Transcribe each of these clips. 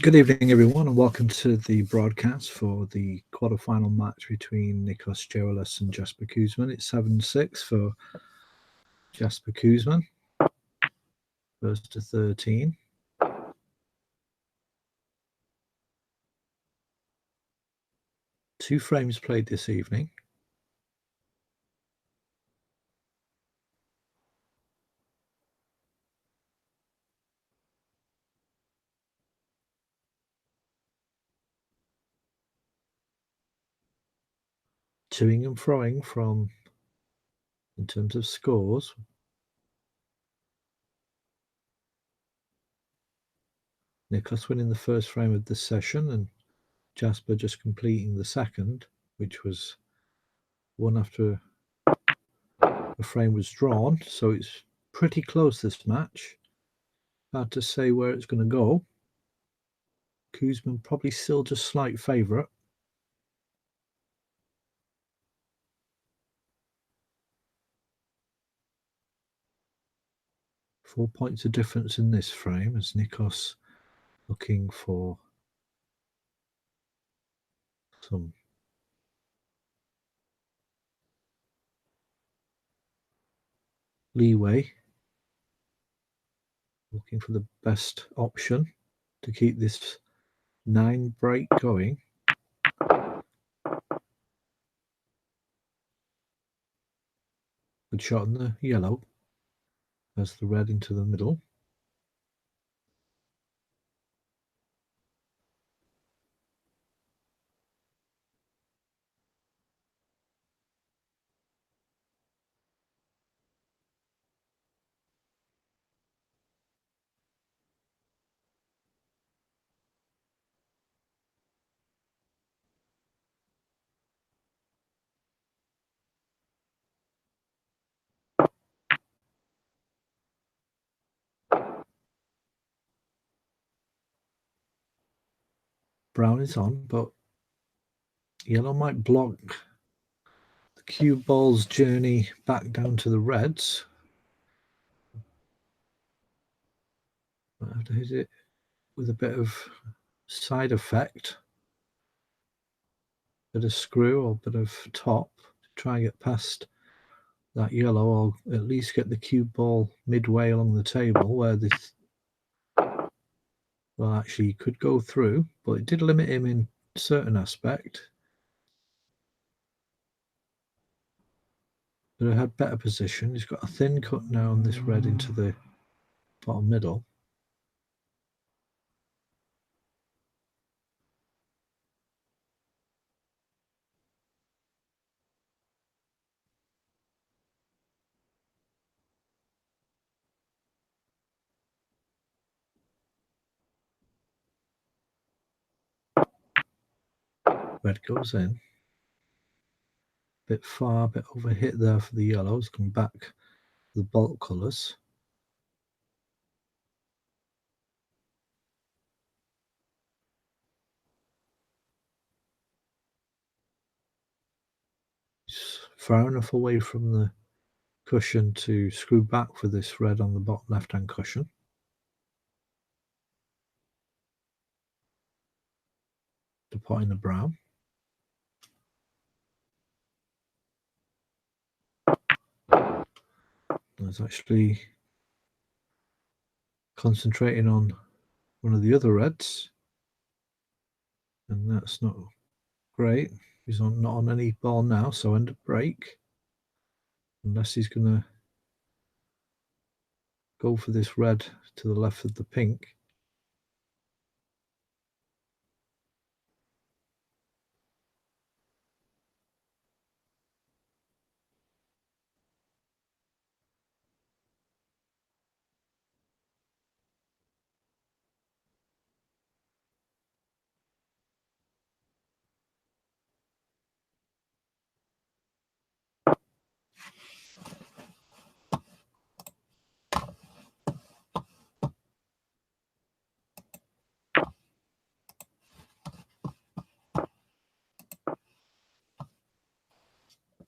Good evening, everyone, and welcome to the broadcast for the quarterfinal match between Nikos Gerolis and Jasper Kuzman. It's 7-6 for Jasper Kuzman, first to 13. Two frames played this evening. Toing and froing from, in terms of scores. Nikos winning the first frame of this session and Jasper just completing the second, which was one after a frame was drawn. So it's pretty close, this match. Hard to say where it's going to go. Kuzman probably still just slight favourite. Four points of difference in this frame as Nikos looking for some leeway, looking for the best option to keep this 9 break going. Good shot on the yellow as the red into the middle. Brown is on, but yellow might block the cue ball's journey back down to the reds. Might have to hit it with a bit of side effect, bit of screw or bit of top to try and get past that yellow, or at least get the cue ball midway along the table where this, well, actually he could go through, but it did limit him in certain aspect. But it had better position. He's got a thin cut now on this red into the bottom middle. Red goes in. Bit far, bit overhit there for the yellows. Come back to the bulk colours. He's far enough away from the cushion to screw back for this red on the bottom left-hand cushion. To pot in the brown. There's actually concentrating on one of the other reds, and that's not great. He's not on any ball now, so end of break. Unless he's going to go for this red to the left of the pink.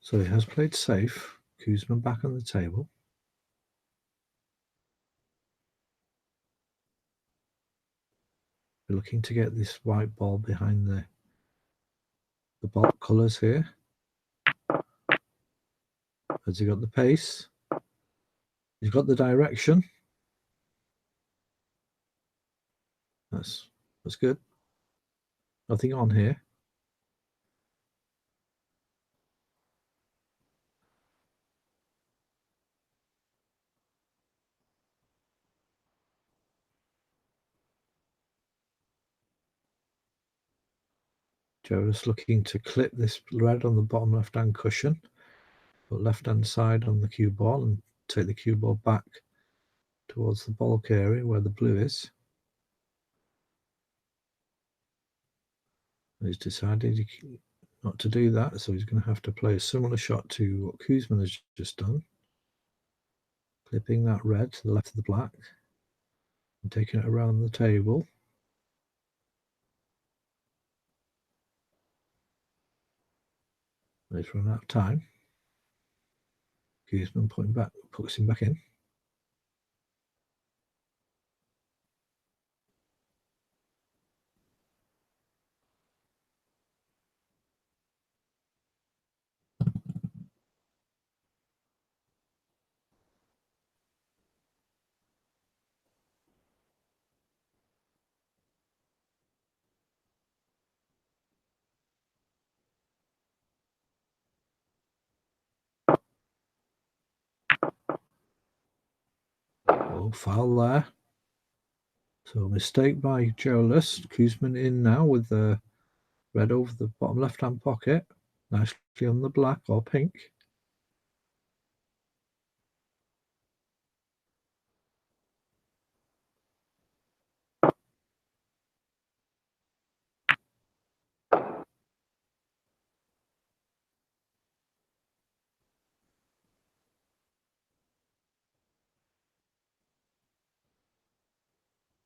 So he has played safe. Kuzman back on the table. We're looking to get this white ball behind the ball colours here. Has he got the pace? He's got the direction. That's good. Nothing on here. Joe's looking to clip this red on the bottom left-hand cushion, put left-hand side on the cue ball and take the cue ball back towards the bulk area where the blue is. He's decided not to do that, so he's going to have to play a similar shot to what Kuzman has just done, clipping that red to the left of the black and taking it around the table. He's run out of time. Kuzman puts him back in. Oh, foul there. So mistake by Joelus. Kuzman in now with the red over the bottom left-hand pocket. Nicely on the black or pink.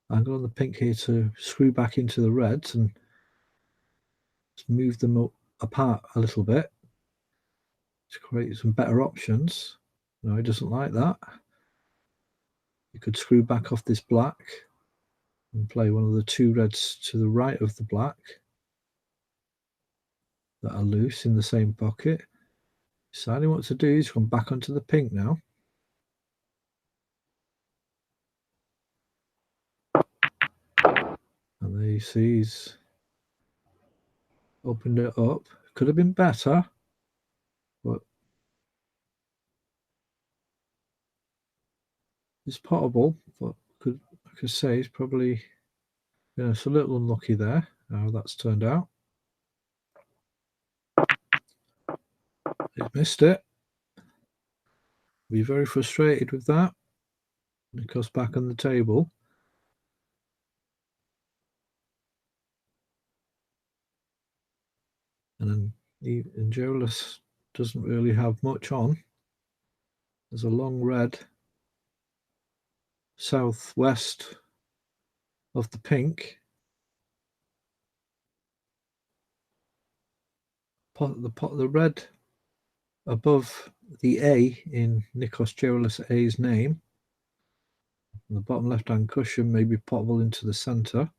Angle on the pink here to screw back into the reds and move them apart a little bit to create some better options. No, he doesn't like that. You could screw back off this black and play one of the two reds to the right of the black that are loose in the same pocket. Deciding what to do, he's gone back onto the pink now. And there you see he's opened it up. Could have been better, but it's potable. But I could say he's probably, it's a little unlucky there how that's turned out. He's missed it. Be very frustrated with that. It goes back on the table. And then Joelus doesn't really have much on. There's a long red southwest of the pink. The red above the A in Nikos Joelus A's name. And the bottom left-hand cushion may be potable into the centre.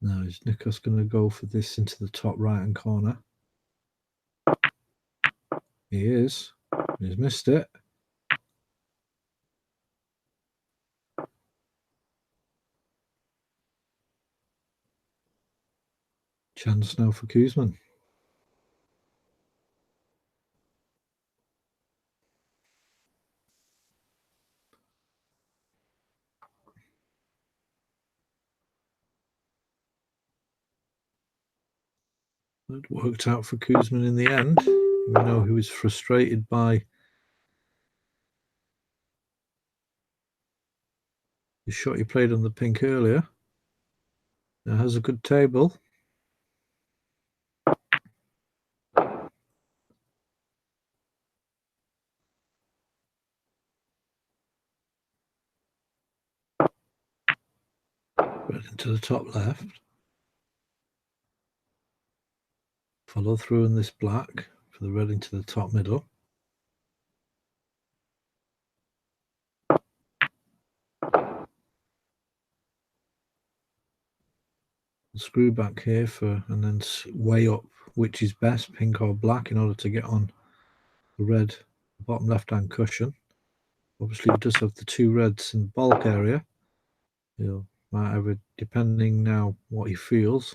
Now is Nikos going to go for this into the top right-hand corner? He is. He's missed it. Chance now for Kuzman. It worked out for Kuzman in the end. We know he was frustrated by the shot he played on the pink earlier. Now has a good table. Right into the top left. Follow through in this black. for the red into the top middle. Screw back here and then weigh up which is best, pink or black, in order to get on the red bottom left hand cushion. Obviously he does have the two reds in the bulk area. He'll might have it depending now what he feels.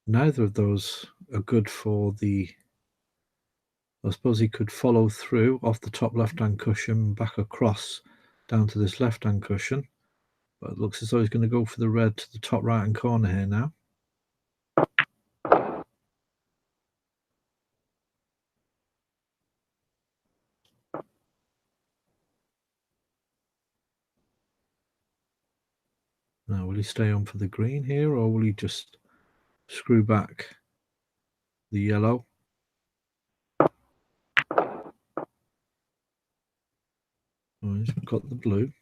Neither of those are good for the, I suppose he could follow through off the top left hand cushion back across down to this left hand cushion, but it looks as though he's going to go for the red to the top right hand corner here now. Now will he stay on for the green here, or will he just screw back the yellow? Oh, he's got the blue.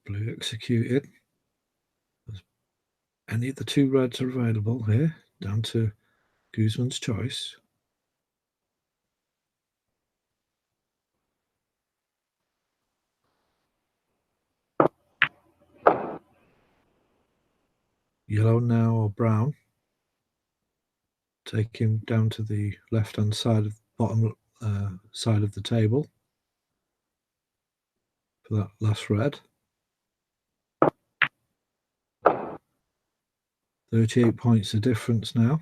Blue executed. Any of the two reds are available here, down to Guzman's choice. Yellow now or brown. Take him down to the left hand side of the bottom side of the table for that last red. 38 points the difference now.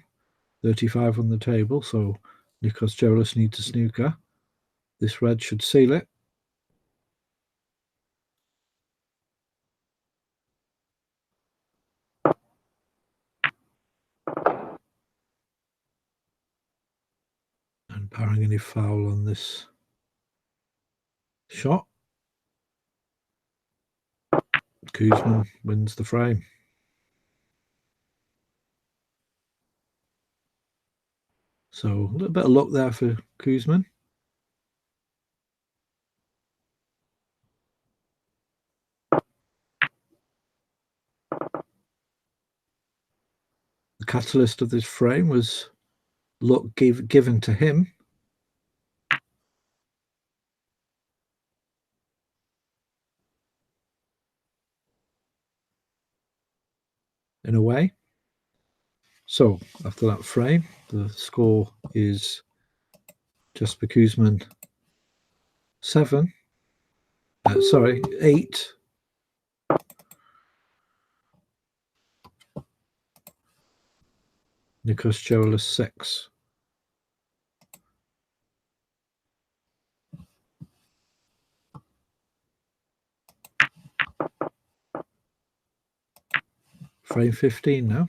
35 on the table, so Nikos Gerolis needs a snooker. This red should seal it. And barring any foul on this shot, Guzman wins the frame. So a little bit of luck there for Guzman. The catalyst of this frame was luck given to him. In a way. So after that frame, the score is Jasper Guzman 7. 8. Nikos Gerolis 6. Frame 15 now.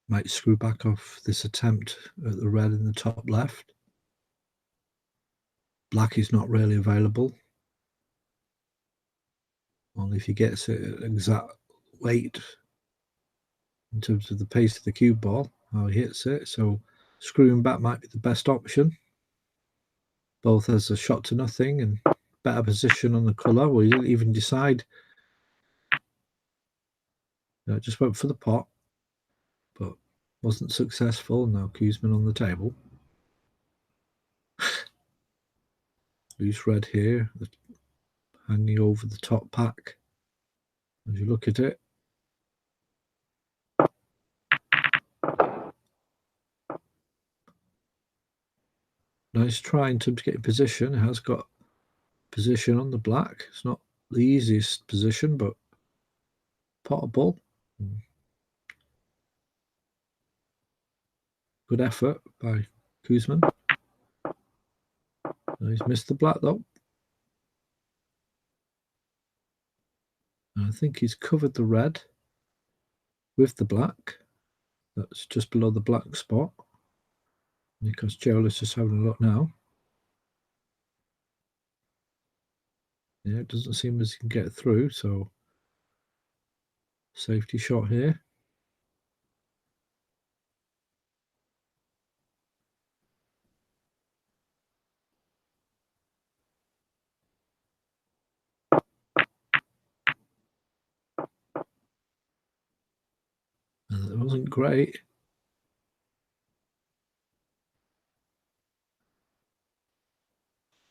Might screw back off this attempt at the red in the top left. Black is not really available. Only if he gets it at exact weight in terms of the pace of the cue ball, how he hits it. So screwing back might be the best option. Both has a shot to nothing and better position on the colour. Well, he didn't even decide. Just went for the pot, but wasn't successful. Now Guzman on the table. Loose red here, hanging over the top pack. As you look at it, nice try in terms of getting position. It has got position on the black. It's not the easiest position, but potable. Good effort by Guzman. He's missed the black though. I think he's covered the red with the black. That's just below the black spot. Because Joel's just having a look now. Yeah, it doesn't seem as he can get through, so safety shot here. And it wasn't great.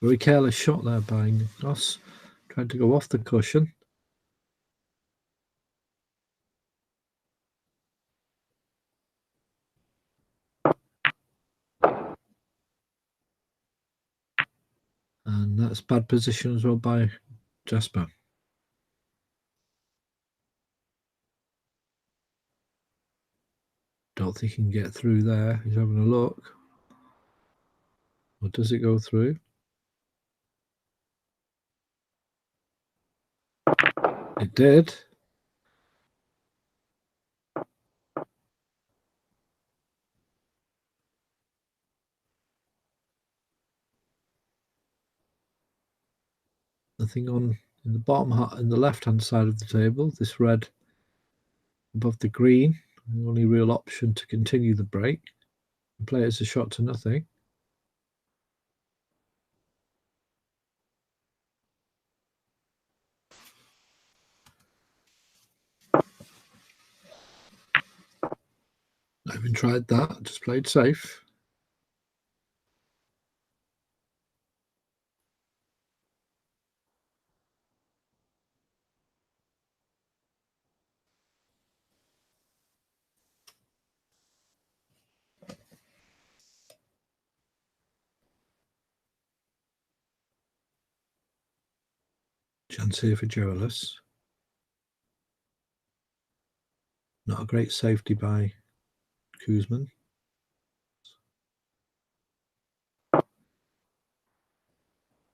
Very careless shot there by Nikos. Tried to go off the cushion. And that's bad position as well by Jasper. Don't think he can get through there. He's having a look. Or does it go through? It did. Nothing on in the bottom, in the left-hand side of the table. This red above the green. The only real option to continue the break. And play it as a shot to nothing. I haven't tried that. Just played safe. Chance here for Joelis. Not a great safety by Kuzman.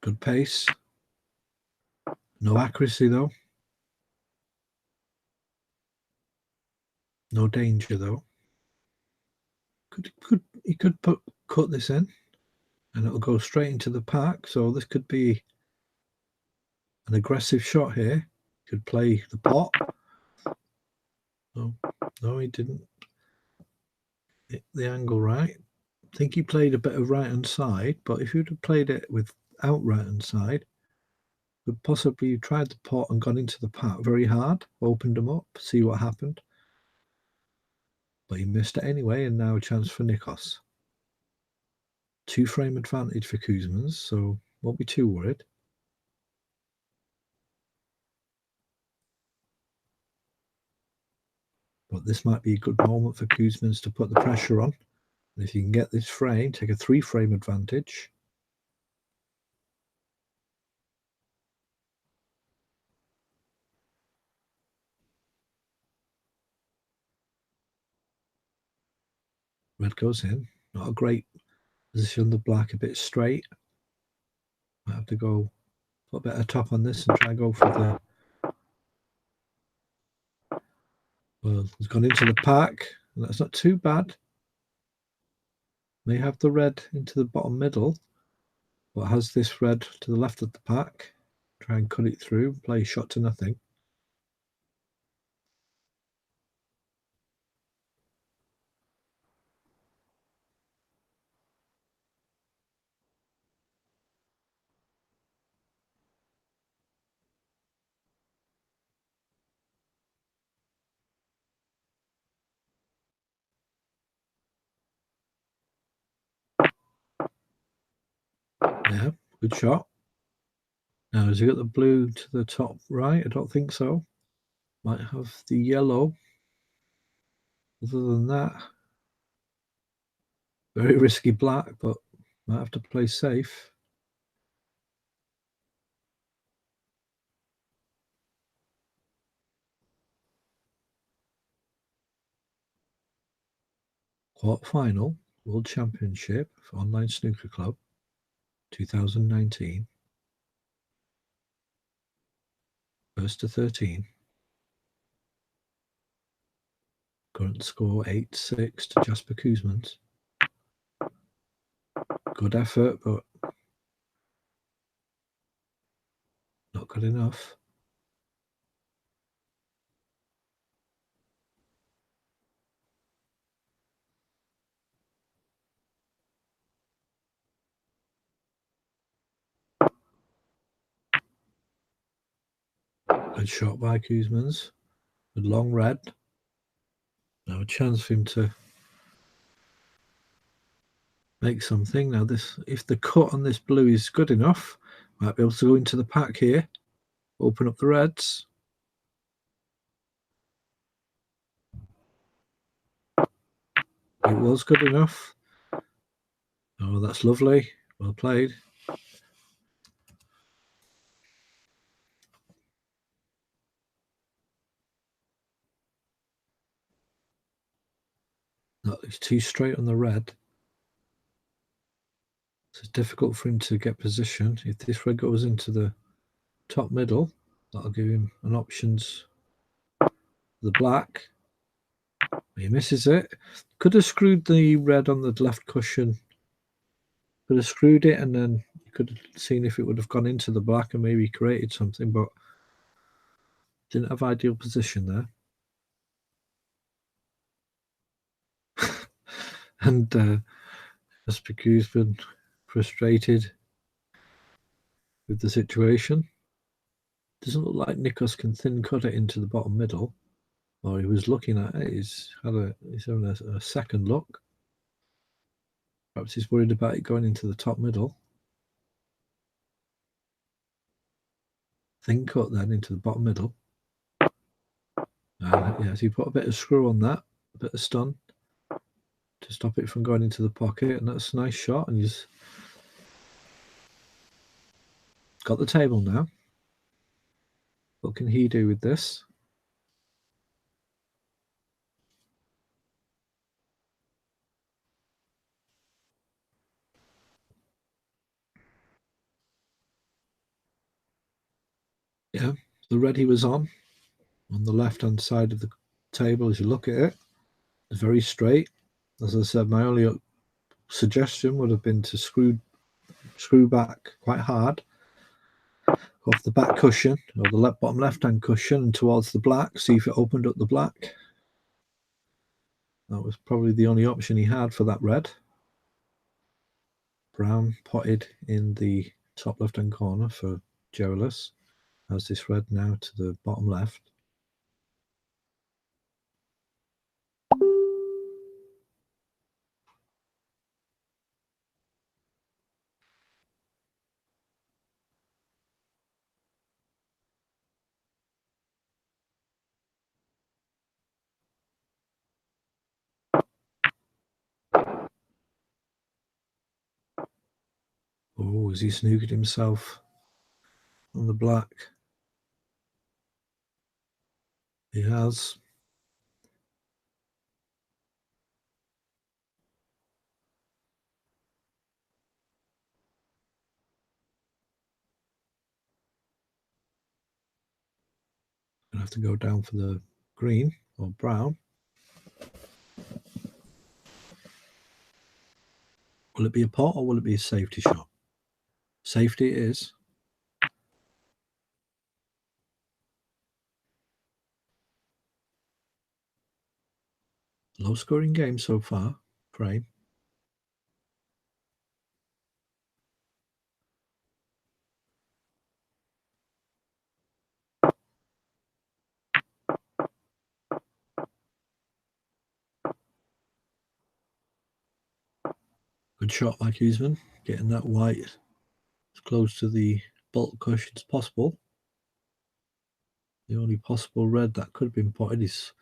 Good pace. No accuracy though. No danger though. He could cut this in, and it'll go straight into the pack. So this could be an aggressive shot here. Could play the pot. No, he didn't hit the angle right. I think he played a bit of right hand side, but if you'd have played it without right hand side, could possibly tried the pot and got into the pack very hard, opened them up, see what happened. But he missed it anyway, and now a chance for Nikos. 2-frame advantage for Kuzmans, so won't be too worried. But this might be a good moment for Kuzmans to put the pressure on. And if you can get this frame, take a 3-frame advantage. Red goes in. Not a great position. The black a bit straight. Might have to go put a bit of top on this and try and go for the... Well, it's gone into the pack. And that's not too bad. May have the red into the bottom middle, but has this red to the left of the pack. Try and cut it through. Play shot to nothing. Yeah, good shot. Now, has he got the blue to the top right? I don't think so. Might have the yellow. Other than that, very risky black, but might have to play safe. Quarterfinal World Championship for Online Snooker Club. 2019. First to 13. Current score 8-6 to Jasper Kuzmans. Good effort, but not good enough. Good shot by Kuzmans. With long red. Now a chance for him to make something. Now this, if the cut on this blue is good enough, might be able to go into the pack here. Open up the reds. It was good enough. Oh, that's lovely. Well played. No, it's too straight on the red. So it's difficult for him to get position. If this red goes into the top middle, that'll give him an options. The black. He misses it. Could have screwed the red on the left cushion. Could have screwed it, and then you could have seen if it would have gone into the black and maybe created something, but didn't have ideal position there. And Jasper Q's been frustrated with the situation. Doesn't look like Nikos can thin cut it into the bottom middle. Or he was looking at it. He's having a second look. Perhaps he's worried about it going into the top middle. Thin cut then into the bottom middle. Yes, he put a bit of screw on that, a bit of stun to stop it from going into the pocket, and that's a nice shot. And he's got the table now. What can he do with this? Yeah, the red he was on the left-hand side of the table, as you look at it, is very straight. As I said, my only suggestion would have been to screw back quite hard off the back cushion, or the bottom left-hand cushion, and towards the black, see if it opened up the black. That was probably the only option he had for that red. Brown potted in the top left-hand corner for Joelis. Has this red now to the bottom left. Oh, has he snookered himself on the black? He has. Gonna have to go down for the green or brown. Will it be a pot or will it be a safety shot? Safety it is. Low scoring game so far, frame. Good shot by Kuzman, getting that white as close to the bolt cushion as possible. The only possible red that could have been potted is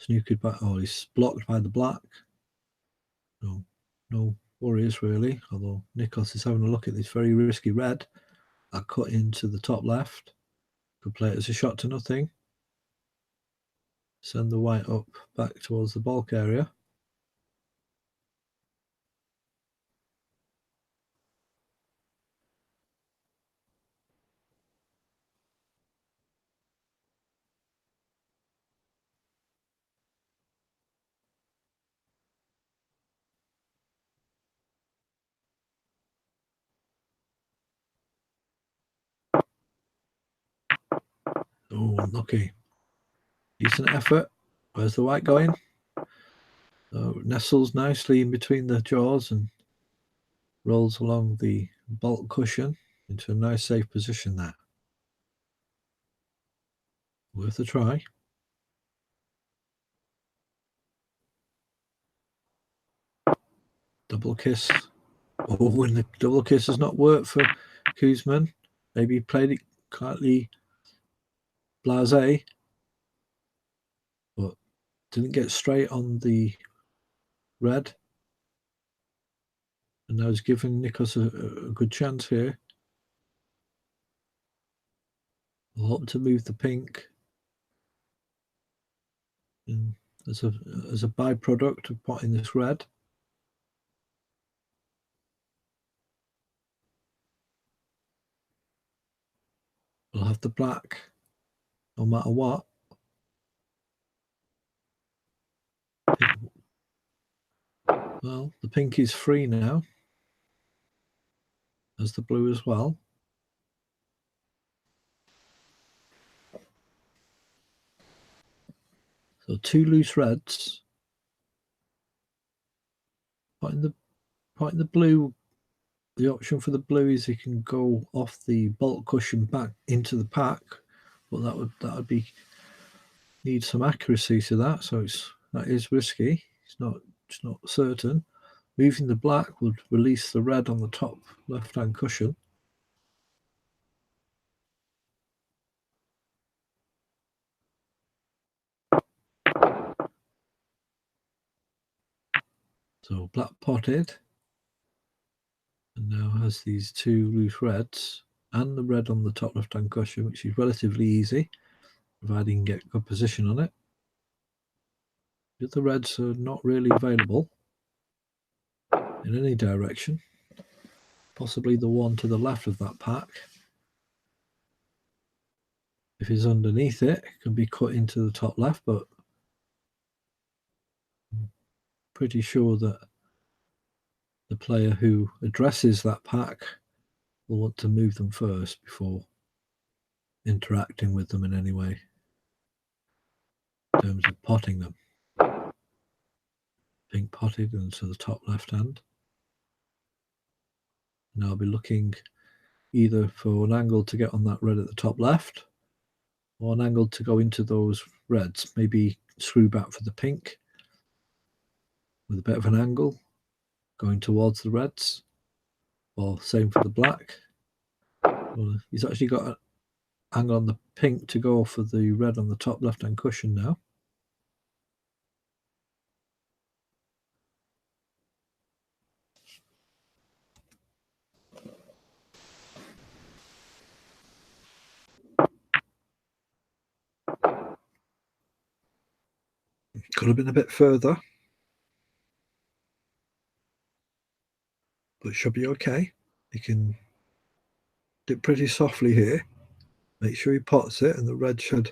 snookered by, or he's blocked by the black. No worries really, although Nikos is having a look at this very risky red. That cut into the top left. Could play it as a shot to nothing. Send the white up back towards the bulk area. Oh, unlucky. Decent effort. Where's the white going? Oh, nestles nicely in between the jaws and rolls along the bolt cushion into a nice safe position there. Worth a try. Double kiss. Oh, and the double kiss has not worked for Koosman. Maybe he played it slightly blasé, but didn't get straight on the red. And now he's giving Nikos a good chance here. We'll hope to move the pink. And as a byproduct of potting this red. We'll have the black no matter what. Well, the pink is free now, as the blue as well. So two loose reds. Potting the blue, the option for the blue is you can go off the bolt cushion back into the pack, but that would be need some accuracy to that, so that is risky. It's not certain. Moving the black would release the red on the top left-hand cushion. So black potted, and now has these two loose reds and the red on the top left-hand cushion, which is relatively easy, providing you get good position on it. The other reds are not really available in any direction. Possibly the one to the left of that pack. If it's underneath it, it can be cut into the top left, but I'm pretty sure that the player who addresses that pack will want to move them first before interacting with them in any way in terms of potting them. Pink potted into the top left hand. And I'll be looking either for an angle to get on that red at the top left, or an angle to go into those reds. Maybe screw back for the pink with a bit of an angle going towards the reds, or same for the black. Well, he's actually got an angle on the pink to go for the red on the top left hand cushion now. Could have been a bit further, but it should be okay. He can dip pretty softly here. Make sure he pots it, and the red should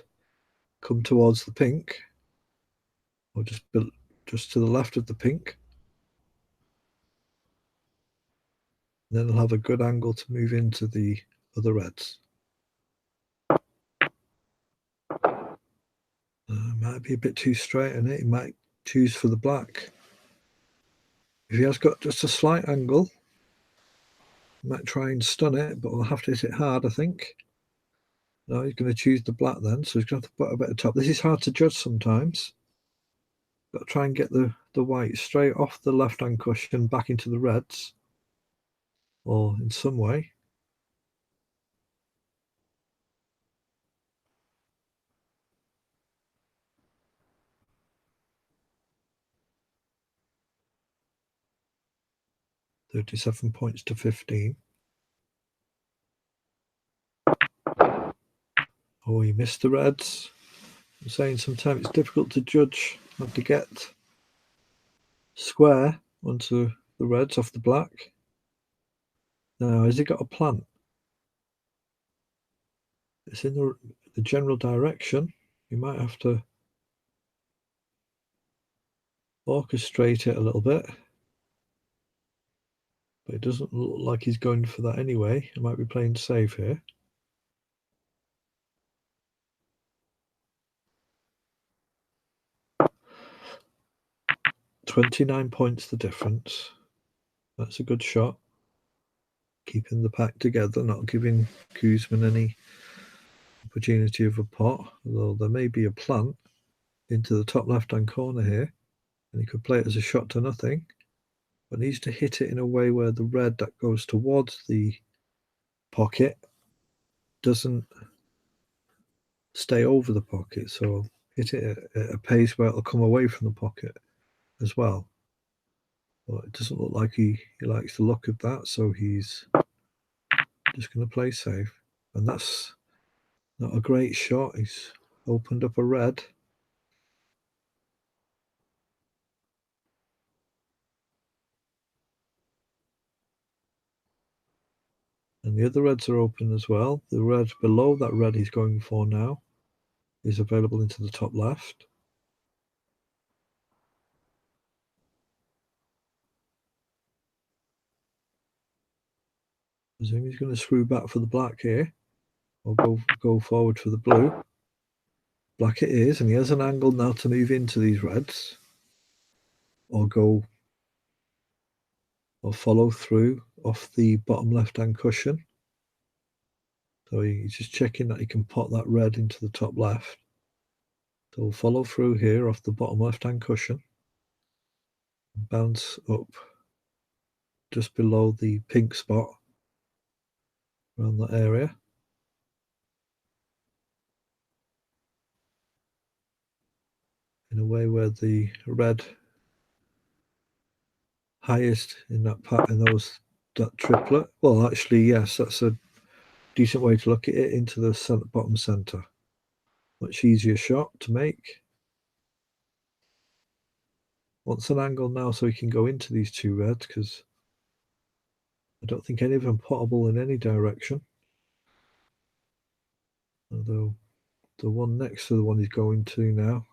come towards the pink, or just to the left of the pink. And then he'll have a good angle to move into the other reds. Might be a bit too straight in it. He might choose for the black. If he has got just a slight angle, he might try and stun it, but we'll have to hit it hard, I think. No, he's going to choose the black then, so he's going to have to put a bit of top. This is hard to judge sometimes. Got to try and get the white straight off the left-hand cushion back into the reds, or in some way. £37 points to 15. Oh, he missed the reds. I'm saying sometimes it's difficult to judge how to get square onto the reds off the black. Now, has he got a plant? It's in the general direction. You might have to orchestrate it a little bit. But it doesn't look like he's going for that anyway. He might be playing safe here. 29 points the difference. That's a good shot. Keeping the pack together, not giving Kuzmin any opportunity of a pot, although there may be a plant into the top left-hand corner here, and he could play it as a shot to nothing, but needs to hit it in a way where the red that goes towards the pocket doesn't stay over the pocket, so hit it at a pace where it'll come away from the pocket as well. But it doesn't look like he likes the look of that, so he's just going to play safe. And that's not a great shot. He's opened up a red. And the other reds are open as well. The red below that red he's going for now is available into the top left. I presume he's going to screw back for the black here, or go forward for the blue. Black it is, and he has an angle now to move into these reds, or go or follow through off the bottom left-hand cushion. So he's just checking that he can pot that red into the top left. So we'll follow through here off the bottom left-hand cushion, bounce up just below the pink spot around that area. In a way where the red highest in that pack, in that triplet. Well, actually, yes, that's a decent way to look at it, into the bottom center. Much easier shot to make. Wants an angle now so he can go into these two reds, because I don't think any of them potable in any direction. Although the one next to the one he's going to now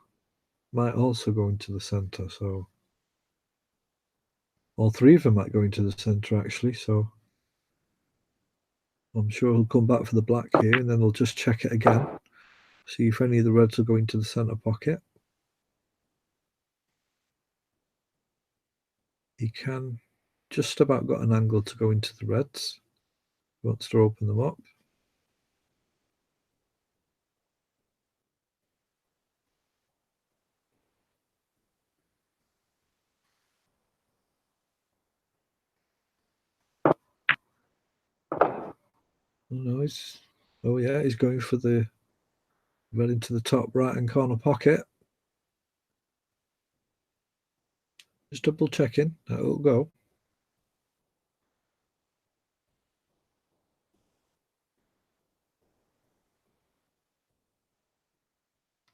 might also go into the center, so all three of them might go into the center actually, so I'm sure he'll come back for the black here, and then he'll just check it again, see if any of the reds are going to the center pocket. He can just about got an angle to go into the reds. He wants to open them up. Oh no, he's going for the red into the top right hand corner pocket. Just double checking that it'll go.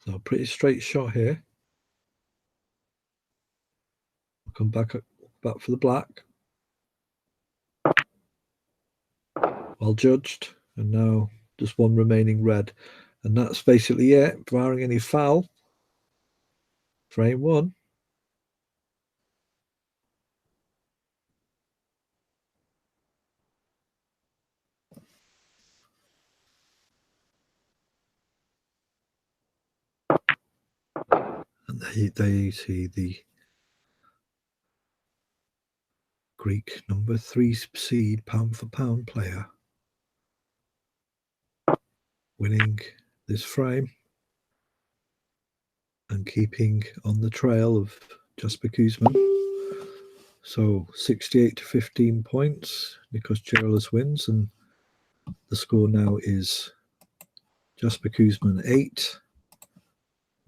So pretty straight shot here. I'll come back for the black. Well judged, and now just one remaining red, and that's basically it. Barring any foul, frame one. And there you see the Greek number 3 seed pound for pound player winning this frame and keeping on the trail of Jasper Kuzmin. So 68 to 15 points. Nikos Gerlis wins, and the score now is Jasper Kuzmin 8,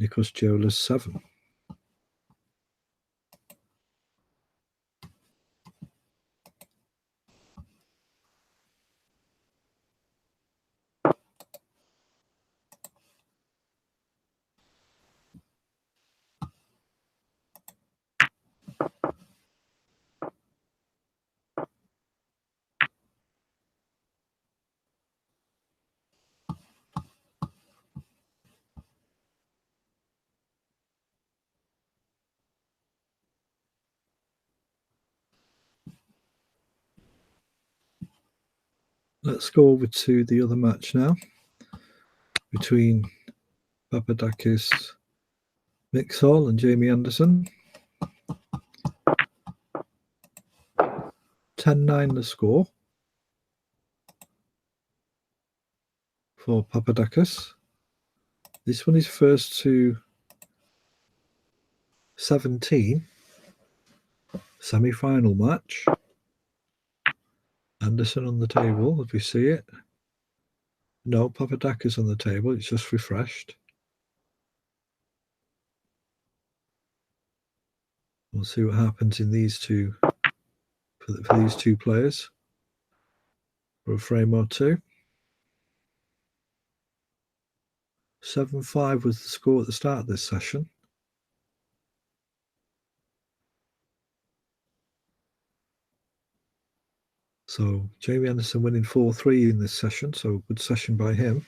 Nikos Gerlis 7. Let's go over to the other match now between Papadakis Mixol and Jamie Anderson. 10-9 the score for Papadakis. This one is first to 17, semi-final match. Anderson on the table, if we see it. No, Papadakis on the table, it's just refreshed. We'll see what happens in these two, for these two players, for a frame or two. 7-5 was the score at the start of this session. So Jamie Anderson winning 4-3 in this session, so good session by him.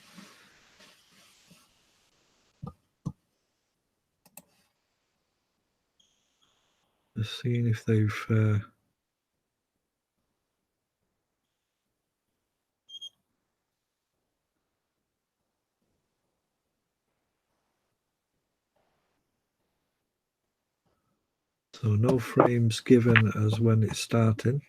Just seeing if they've so no frames given as when it's starting.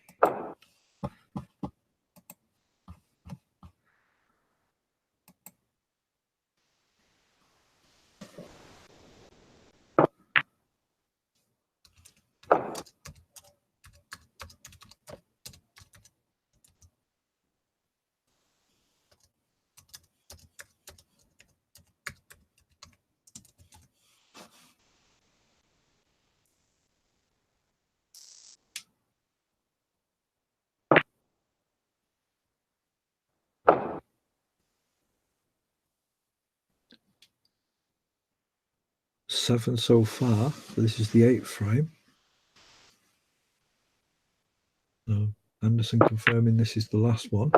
Seven so far. This is the 8th frame. So Anderson confirming this is the last one.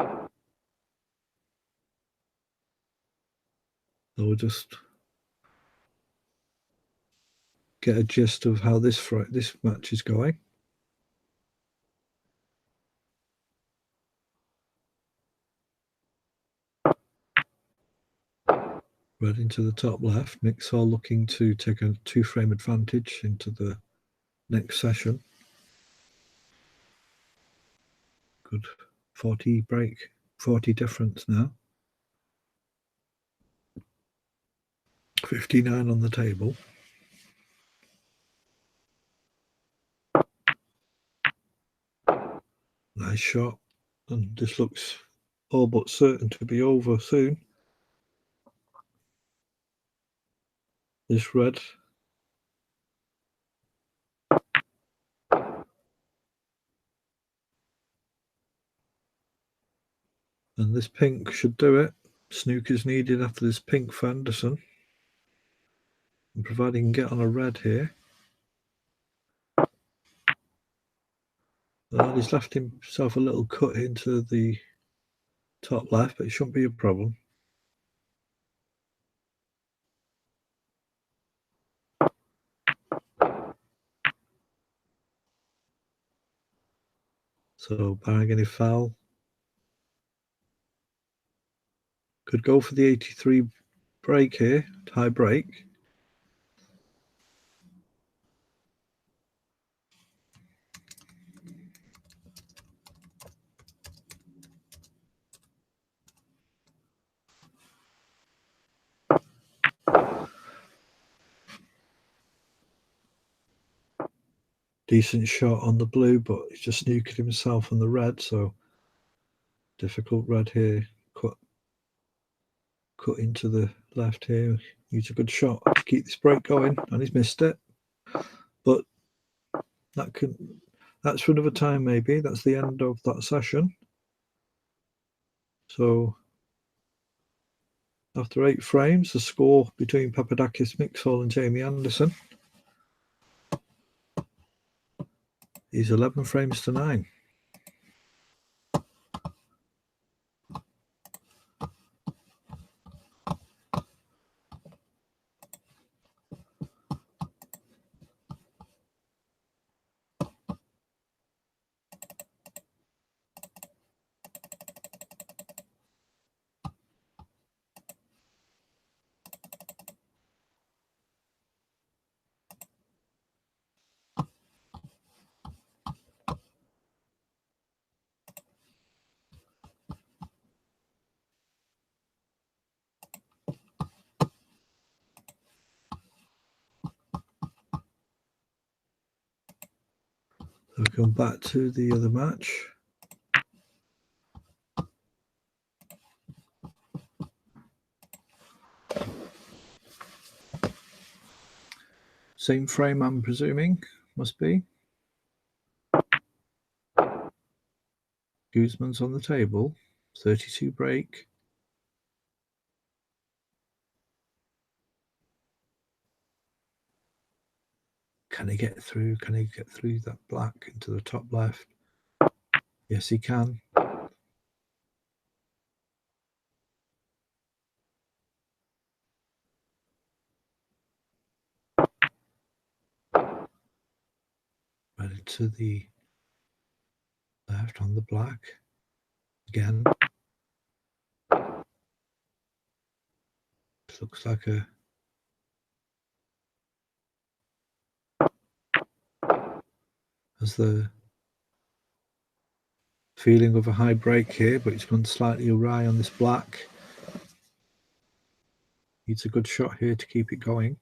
So we'll just get a gist of how this match is going. Red into the top left. Mixall looking to take a 2-frame advantage into the next session. Good 40 break, 40 difference now. 59 on the table. Nice shot. And this looks all but certain to be over soon. This red. And this pink should do it. Snooker's needed after this pink for Anderson. And providing he can get on a red here. Well, he's left himself a little cut into the top left, but it shouldn't be a problem. So barring any foul. Could go for the 83 break here, tie break. Decent shot on the blue, but he's just snookered himself on the red, so difficult red here. Cut into the left here. He's a good shot to keep this break going, and he's missed it. But that's for another time maybe. That's the end of that session. So after 8 frames, the score between Papadakis, Mixall and Jamie Anderson is 11 frames to 9. So we come back to the other match. Same frame, I'm presuming, must be. Guzman's on the table, 32 break. Can he get through? Can he get through that black into the top left? Yes, he can. Ready to the left on the black. Again. Looks like a has the feeling of a high break here, but it's gone slightly awry on this black. Needs a good shot here to keep it going.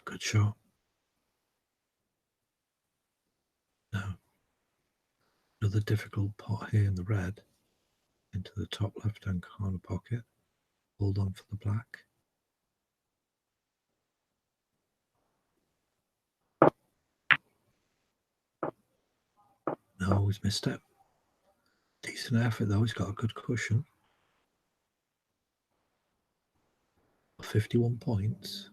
Good shot. Now, another difficult pot here in the red. Into the top left-hand corner pocket. Hold on for the black. No, he's missed it. Decent effort though, he's got a good cushion. 51 points.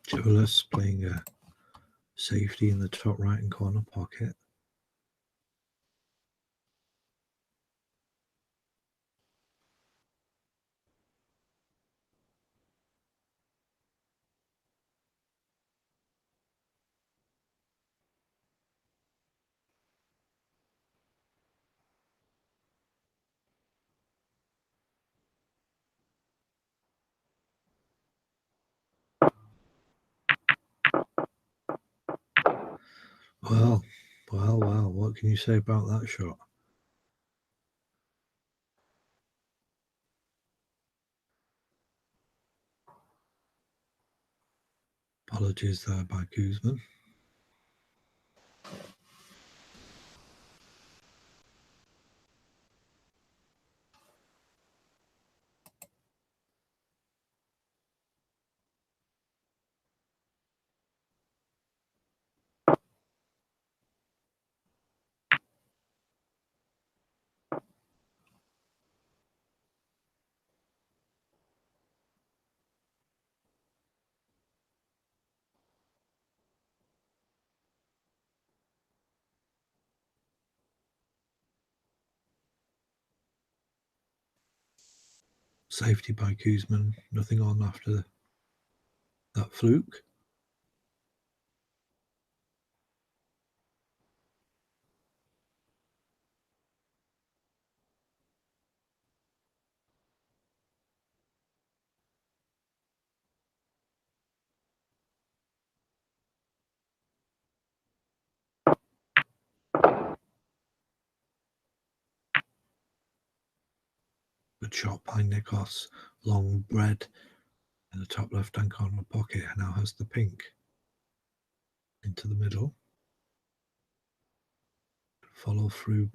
Jolas playing a safety in the top right-hand corner pocket. Well, what can you say about that shot? Apologies there by Guzman. Safety by Guzman, nothing on after that fluke. Good shot by Nikos. Long bread in the top left-hand corner pocket. Now has the pink into the middle. Follow through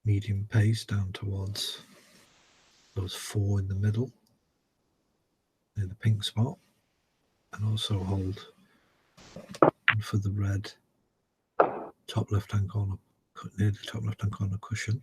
medium pace down towards those four in the middle near the pink spot, and also hold for the red top left-hand corner near the top left-hand corner cushion.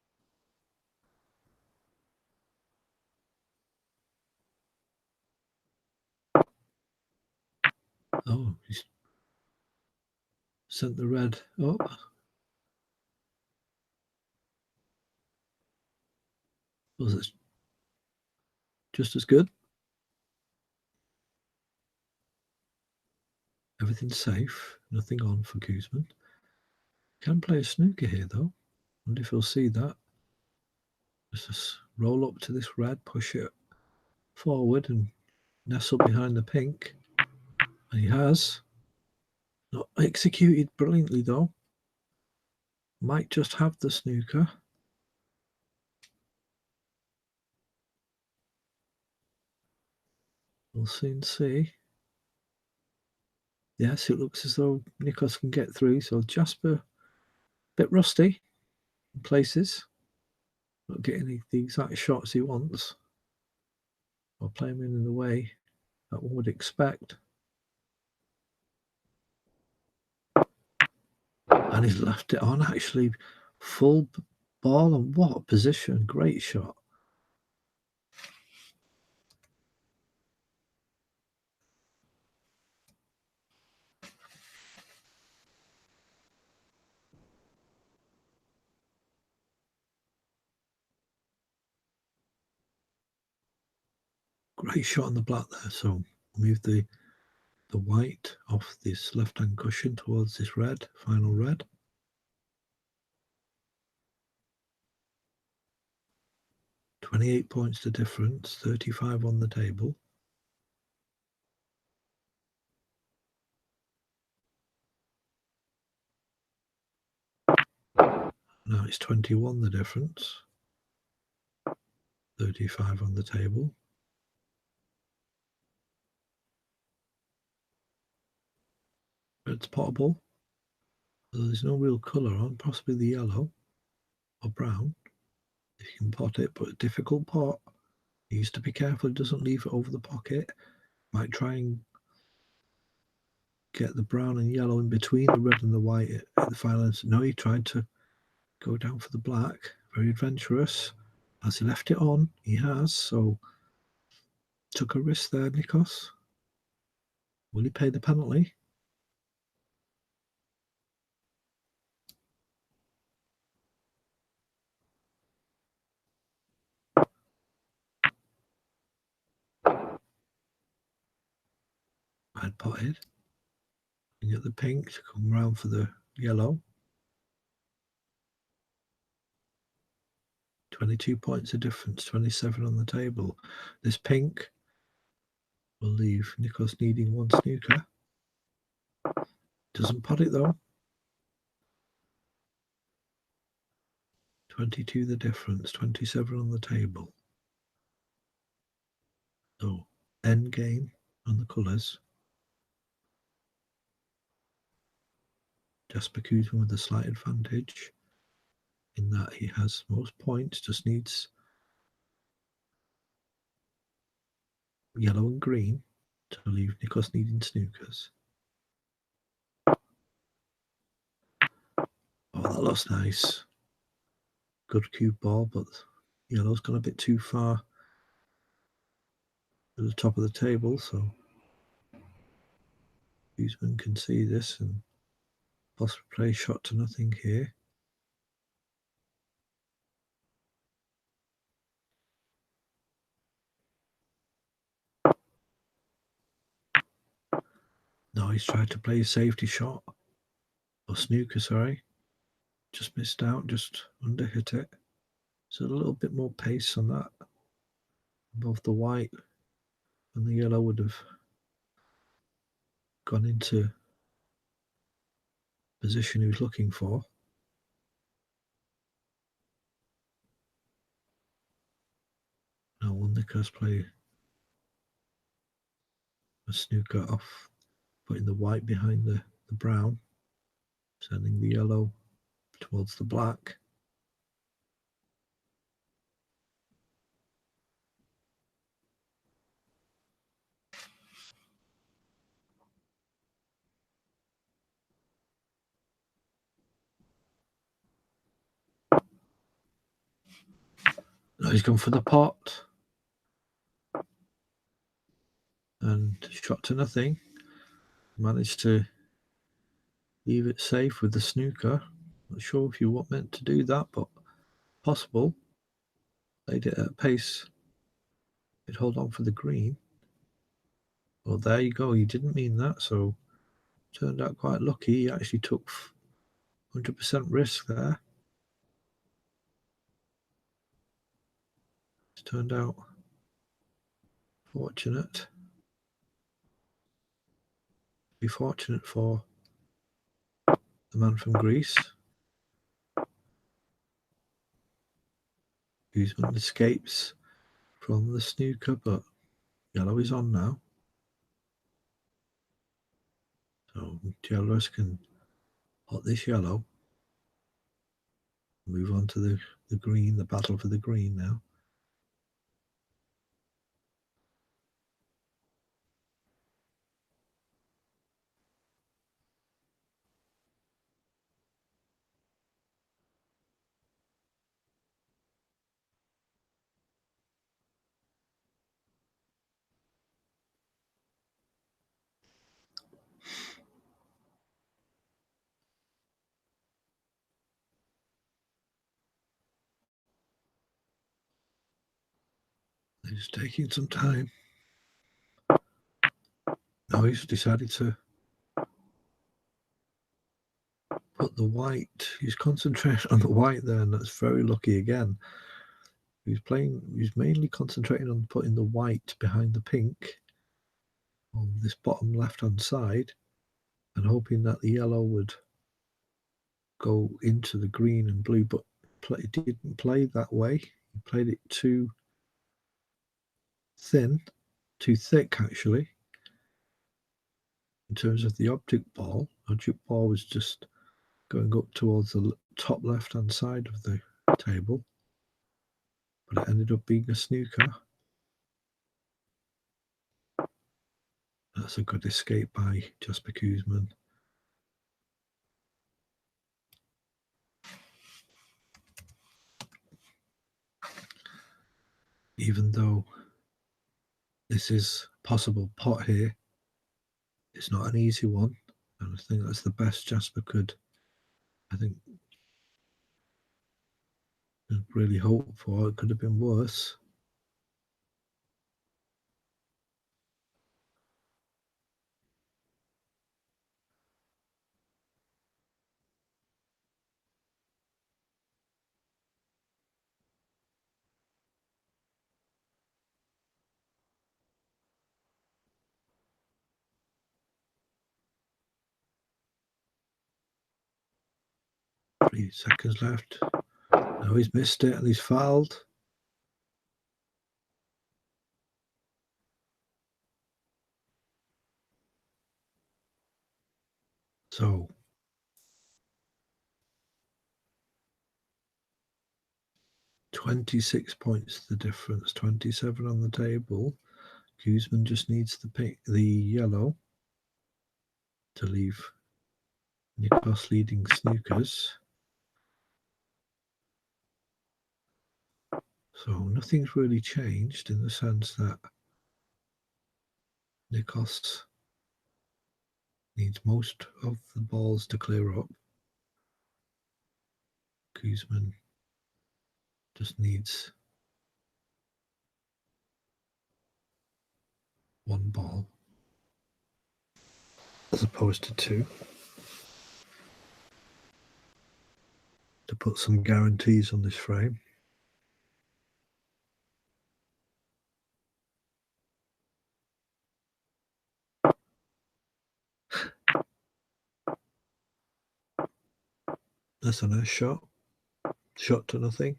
Oh, he's sent the red up. Oh, that's just as good. Everything's safe. Nothing on for Guzman. Can play a snooker here, though. Wonder if he'll see that. Just roll up to this red, push it forward and nestle behind the pink. And he has. Not executed brilliantly, though. Might just have the snooker. We'll soon see. Yes, it looks as though Nikos can get through. So Jasper, a bit rusty in places. Not getting the exact shots he wants. Or playing in the way that one would expect. And he's left it on, actually. Full ball, and what a position. Great shot. Great shot on the black there. So move the white off this left-hand cushion towards this red, final red. $28 points to difference, 35 on the table. Now it's 21 the difference, 35 on the table. Red's potable. There's no real colour on, possibly the yellow or brown, if you can pot it, but a difficult pot. He needs to be careful he doesn't leave it over the pocket. Might try and get the brown and yellow in between the red and the white at the final instant. No, he tried to go down for the black. Very adventurous. Has he left it on? He has, so took a risk there, Nikos. Will he pay the penalty? Red potted. And get the pink to come round for the yellow. 22 points of difference, 27 on the table. This pink will leave Nikos needing one snooker. Doesn't pot it though. 22 the difference, 27 on the table. So end game on the colours. Jasper Guzman with a slight advantage in that he has most points, just needs yellow and green to leave Nikos needing snookers. Oh, that looks nice. Good cue ball, but yellow's gone a bit too far to the top of the table, so Guzman can see this and possibly play shot to nothing here. No, he's tried to play a safety shot. Or snooker, sorry. Just missed out, just under hit it. So a little bit more pace on that. Above the white. And the yellow would have gone into position he was looking for. Now will Nikos play a snooker off, putting the white behind the brown, sending the yellow towards the black. Now he's gone for the pot. And shot to nothing. managed to leave it safe with the snooker. Not sure if you were meant to do that, but possible. Played it at pace. He'd hold on for the green. Well, there you go. He didn't mean that, so turned out quite lucky. He actually took 100% risk there. It's turned out fortunate. Be fortunate for the man from Greece. Guzman escapes from the snooker, but yellow is on now. So Jealous can hot this yellow. Move on to the green, the battle for the green now. He's taking some time. Now he's decided to put the white. He's concentrating on the white there, and that's very lucky again. He's mainly concentrating on putting the white behind the pink on this bottom left-hand side and hoping that the yellow would go into the green and blue, but it didn't play that way. He played it too thin, too thick actually. In terms of the object ball was just going up towards the top left-hand side of the table, but it ended up being a snooker. That's a good escape by Jasper Guzman. Even though this is a possible pot here, it's not an easy one, and I think that's the best Jasper could, I think, really hope for. It could have been worse. Three seconds left. Now he's missed it and he's fouled. So 26 points the difference, 27 on the table. Guzman just needs to pick the yellow to leave Nikos leading snookers. So nothing's really changed in the sense that Nikos needs most of the balls to clear up. Guzman just needs one ball as opposed to two to put some guarantees on this frame. That's a nice shot. Shot to nothing.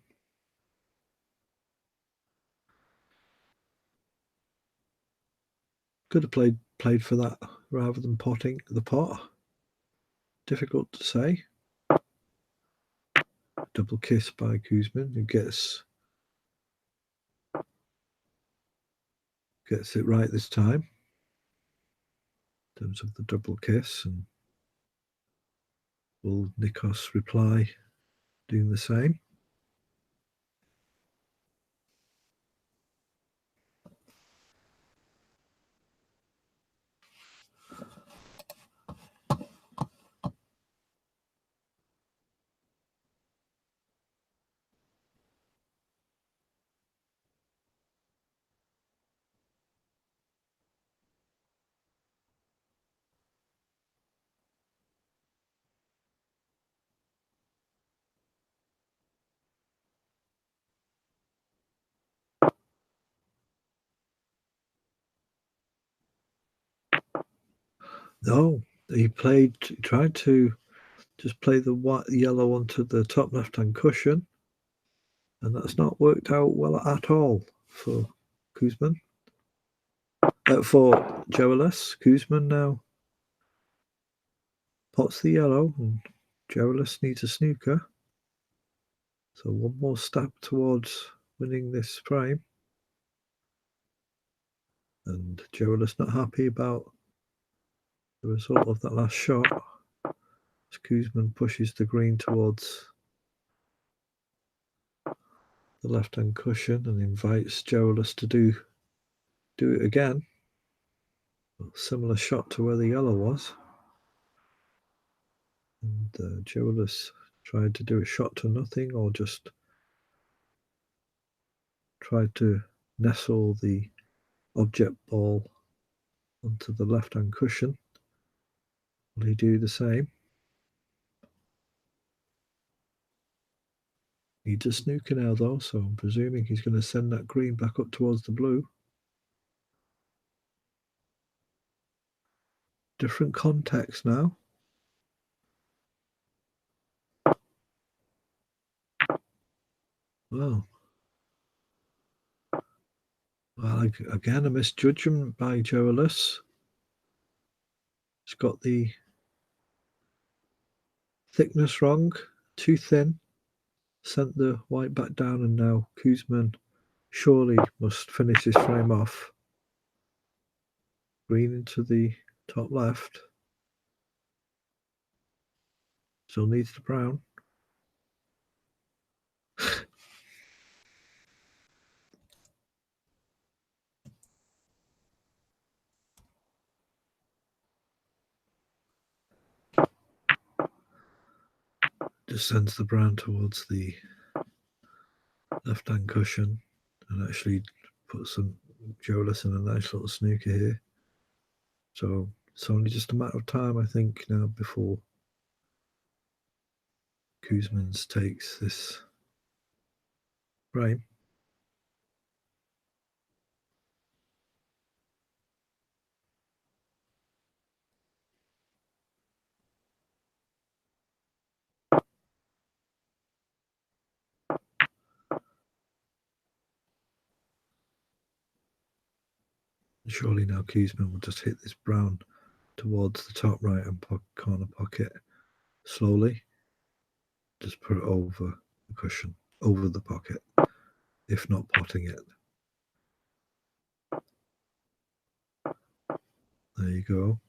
Could have played for that rather than potting the pot. Difficult to say. Double kiss by Guzman, who gets it right this time in terms of the double kiss. And will Nikos reply doing the same? No, he tried to just play the yellow onto the top left-hand cushion, and that's not worked out well at all for Kuzman. For Joelis. Kuzman now pots the yellow, and Joelis needs a snooker. So one more step towards winning this frame. And Joelis not happy about the result of that last shot. As Kuzman pushes the green towards the left-hand cushion and invites Joelis to do it again. A similar shot to where the yellow was. And Joelis tried to do a shot to nothing, or just tried to nestle the object ball onto the left-hand cushion. Will he do the same? Needs a snooker now though, so I'm presuming he's going to send that green back up towards the blue. Different context now. Well, again, a misjudgment by Joelis. He's got the thickness wrong, too thin. Sent the white back down, and now Kuzman surely must finish this frame off. Green into the top left. Still needs the brown. Just sends the brown towards the left-hand cushion, and actually puts some Joelis in a nice little snooker here. So it's only just a matter of time, I think, now before Kuzmans takes this frame. Surely now Kuzman will just hit this brown towards the top right-hand corner pocket slowly. Just put it over the cushion, over the pocket, if not potting it. There you go.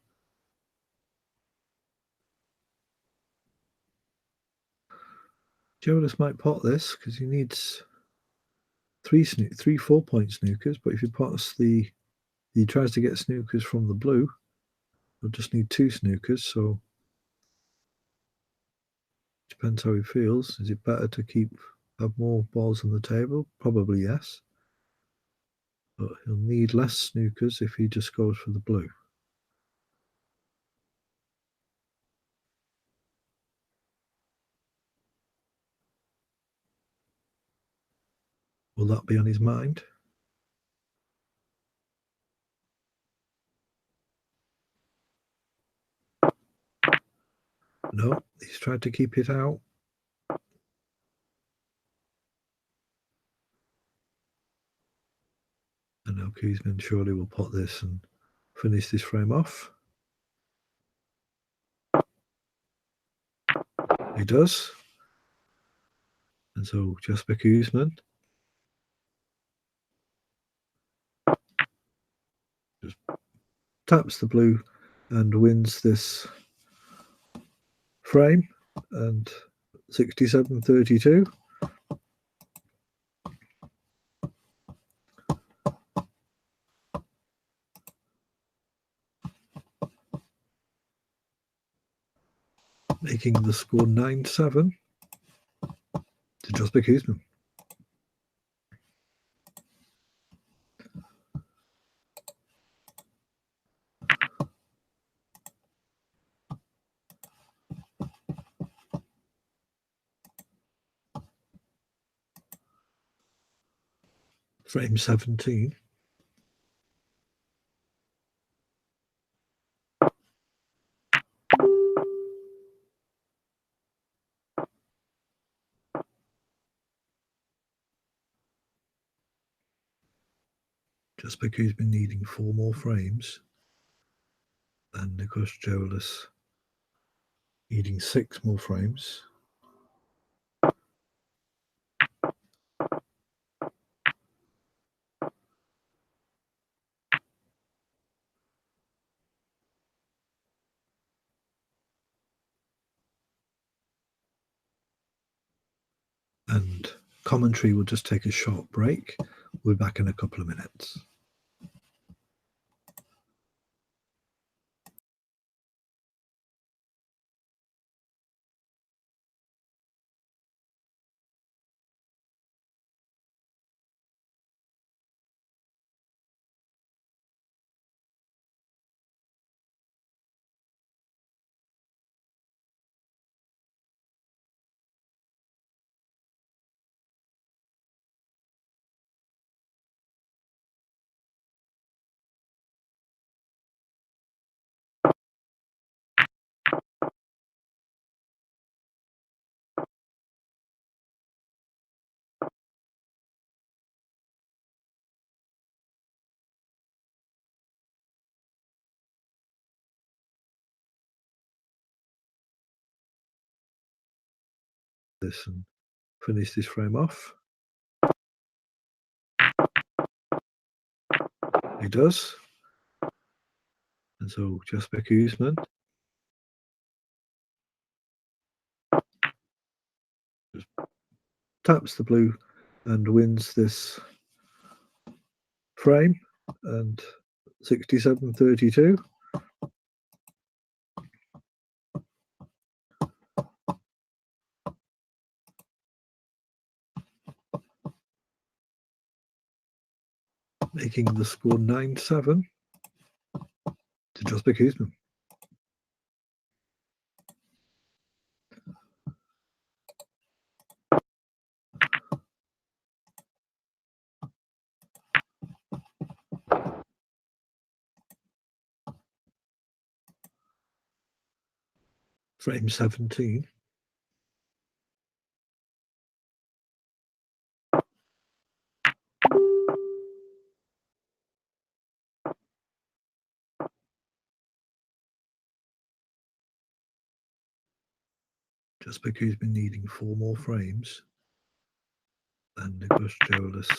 Jonas might pot this because he needs three 4-point snookers, but if he tries to get snookers from the blue, he'll just need 2 snookers, so depends how he feels. Is it better to have more balls on the table? Probably yes. But he'll need less snookers if he just goes for the blue. Will that be on his mind? No, he's tried to keep it out. And now Kuzman surely will pot this and finish this frame off. He does. And so Jasper Kuzman just taps the blue and wins this frame, and 67-32. Making the score 9-7 to Jasper Kuzman. Frame 17. just because he's been needing 4 more frames, and Nicholas Jolis needing 6 more frames. And commentary will just take a short break. We'll be back in a couple of minutes. This and finish this frame off. He does. And so Jasper Kuzman just taps the blue and wins this frame, and 67-32. Making the score 9-7 to Jasper Kuzman. Frame 17. Just because he's been needing 4 more frames, and Nicholas Jolis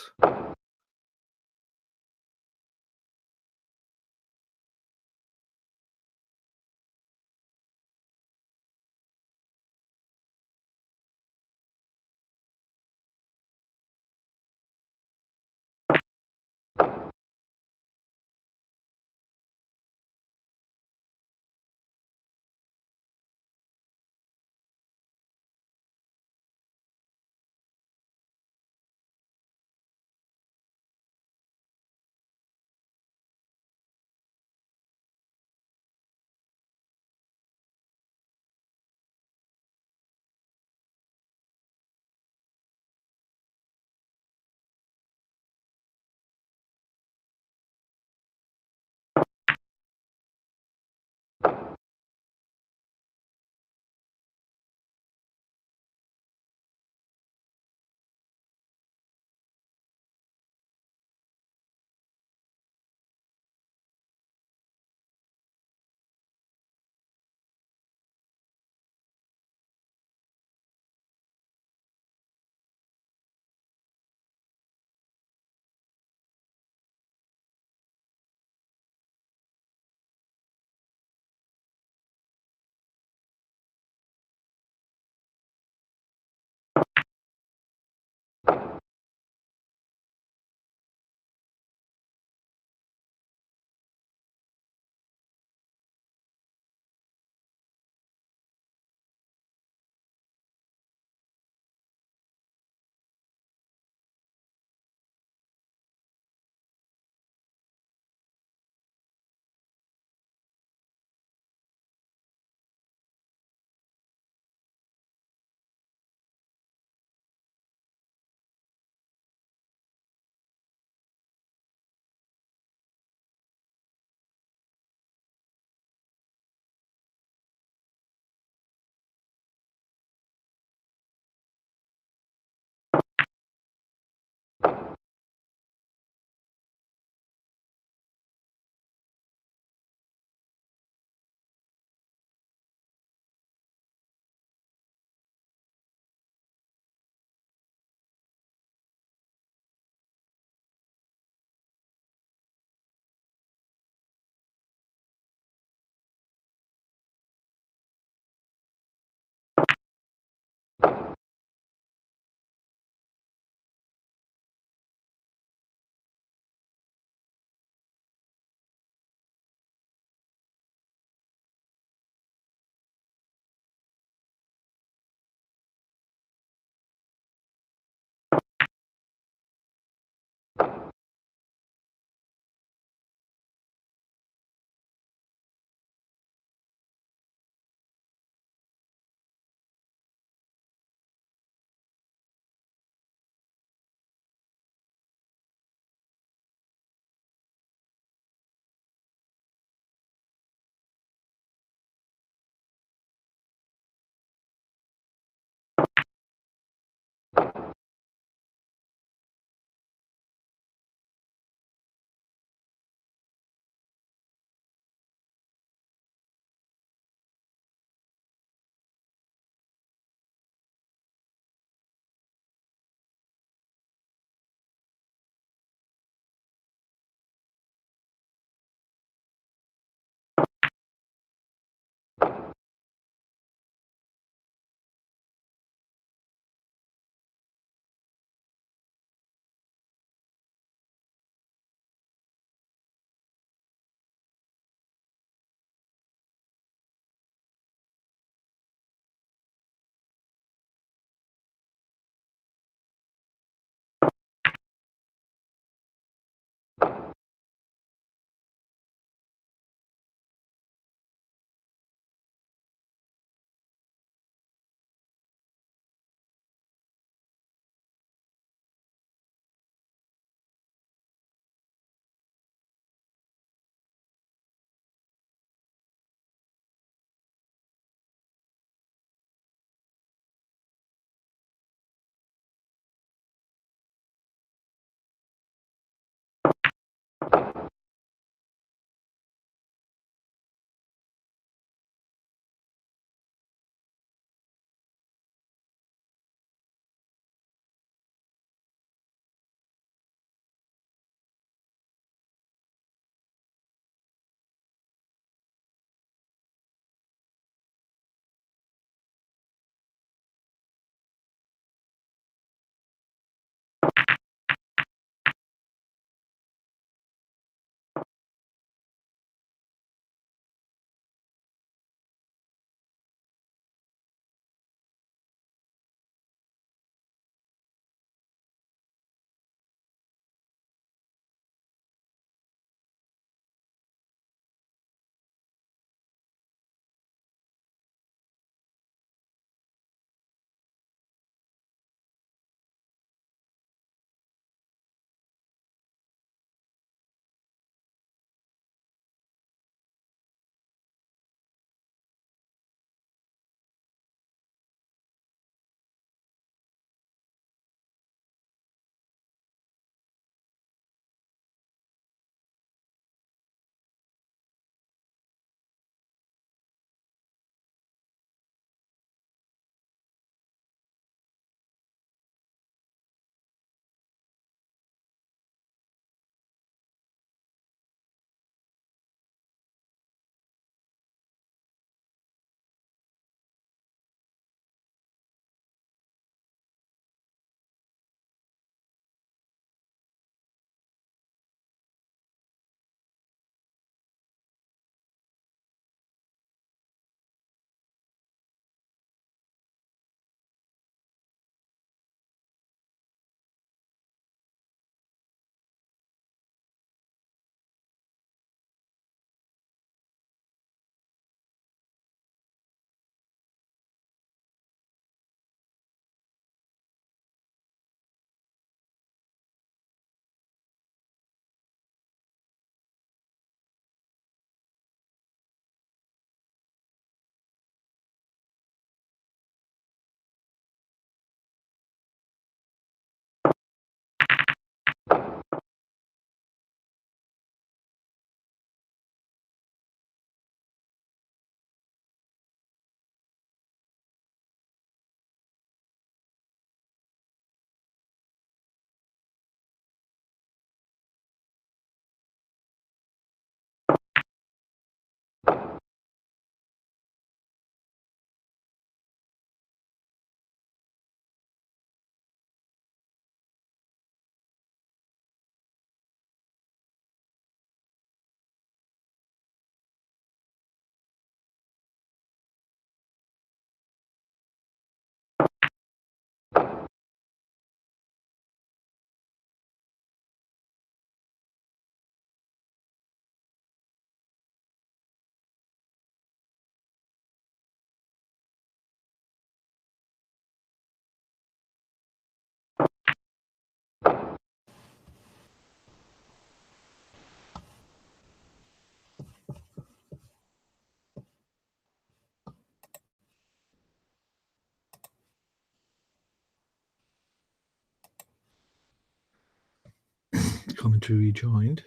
Commentary rejoined.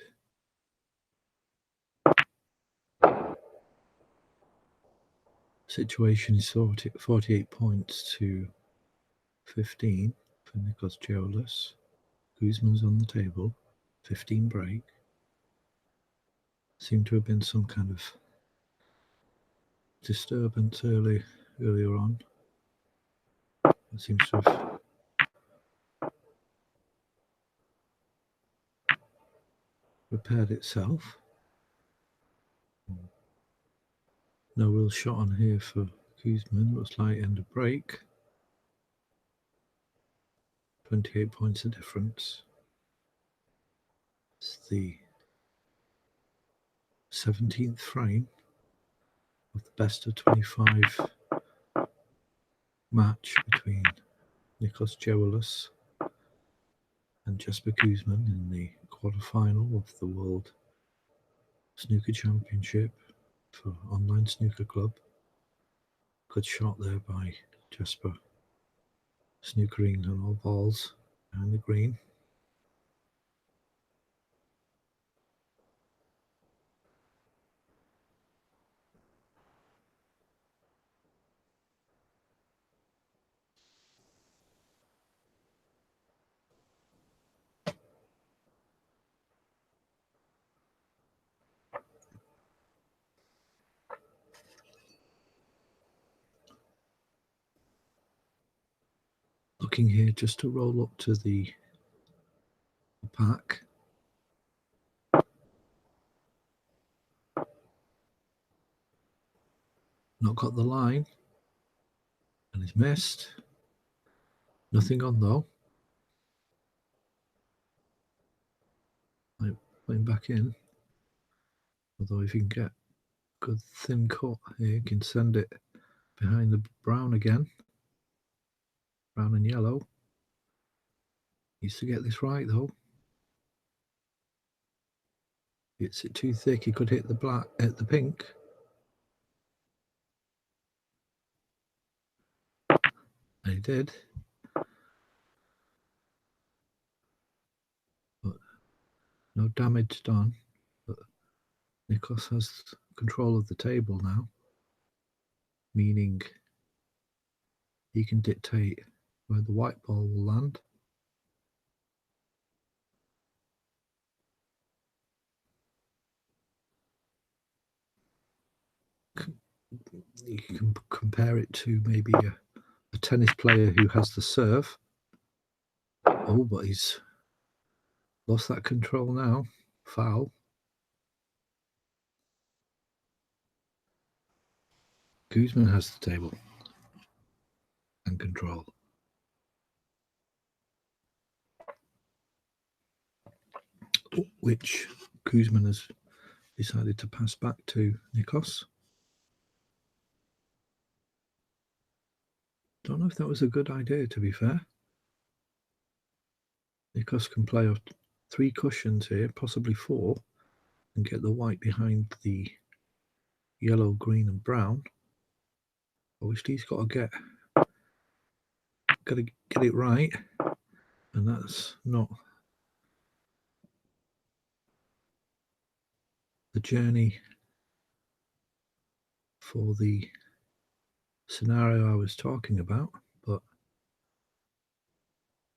Situation is 48 points to 15 for Nikos Geolis. Guzman's on the table, 15 break. Seemed to have been some kind of disturbance earlier on. It seems to have repaired itself. No real shot on here for Guzman. Looks like end of break. 28 points of difference. It's the 17th frame of the best of 25 match between Nikos Geolis and Jesper Guzman in the quarterfinal of the World Snooker Championship for Online Snooker Club. Good shot there by Jesper, snookering on all balls behind the green. Looking here just to roll up to the pack. Not got the line. And he's missed. Nothing on though. Like putting back in. Although if you can get a good thin cut here, you can send it behind the brown again. Brown and yellow. Needs to get this right though. It's it too thick, he could hit the black at the pink. And he did. But no damage done. But Nikos has control of the table now. Meaning he can dictate where the white ball will land. You can compare it to maybe a tennis player who has the serve. Oh, but he's lost that control now. Foul. Guzman has the table and control. Which Guzman has decided to pass back to Nikos. Don't know if that was a good idea, to be fair. Nikos can play off 3 cushions here, possibly 4, and get the white behind the yellow, green, and brown. Obviously, he's got to get it right, and that's not the journey for the scenario I was talking about, but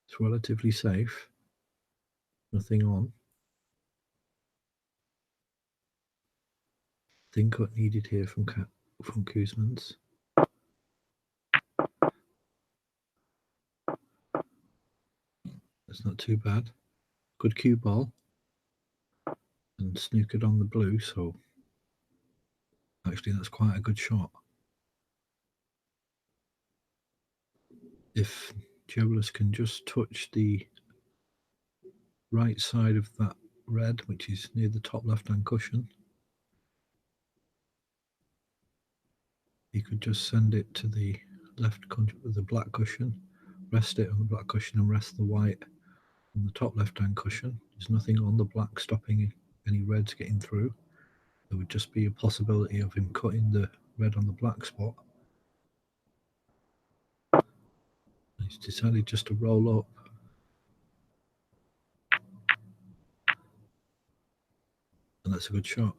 it's relatively safe. Nothing on. Thin cut needed here from Guzman's. That's not too bad. Good cue ball. And snookered on the blue, so actually that's quite a good shot. If Geolis can just touch the right side of that red, which is near the top left-hand cushion, he could just send it to the the black cushion, rest it on the black cushion and rest the white on the top left-hand cushion. There's nothing on the black stopping any reds getting through. There would just be a possibility of him cutting the red on the black spot. He's decided just to roll up. That's a good shot.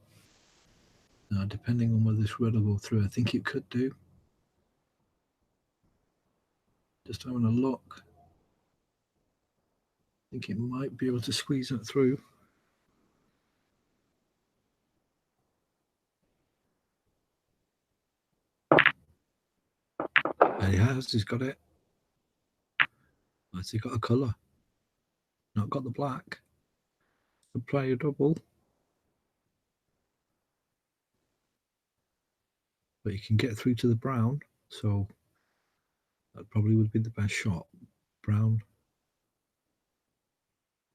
Now, depending on whether this red will go through, I think it could do. Just having a look. I think it might be able to squeeze that through. And he has, he's got it. Has he got a colour? Not got the black. Could play a double. But you can get through to the brown, so that probably would be the best shot. Brown.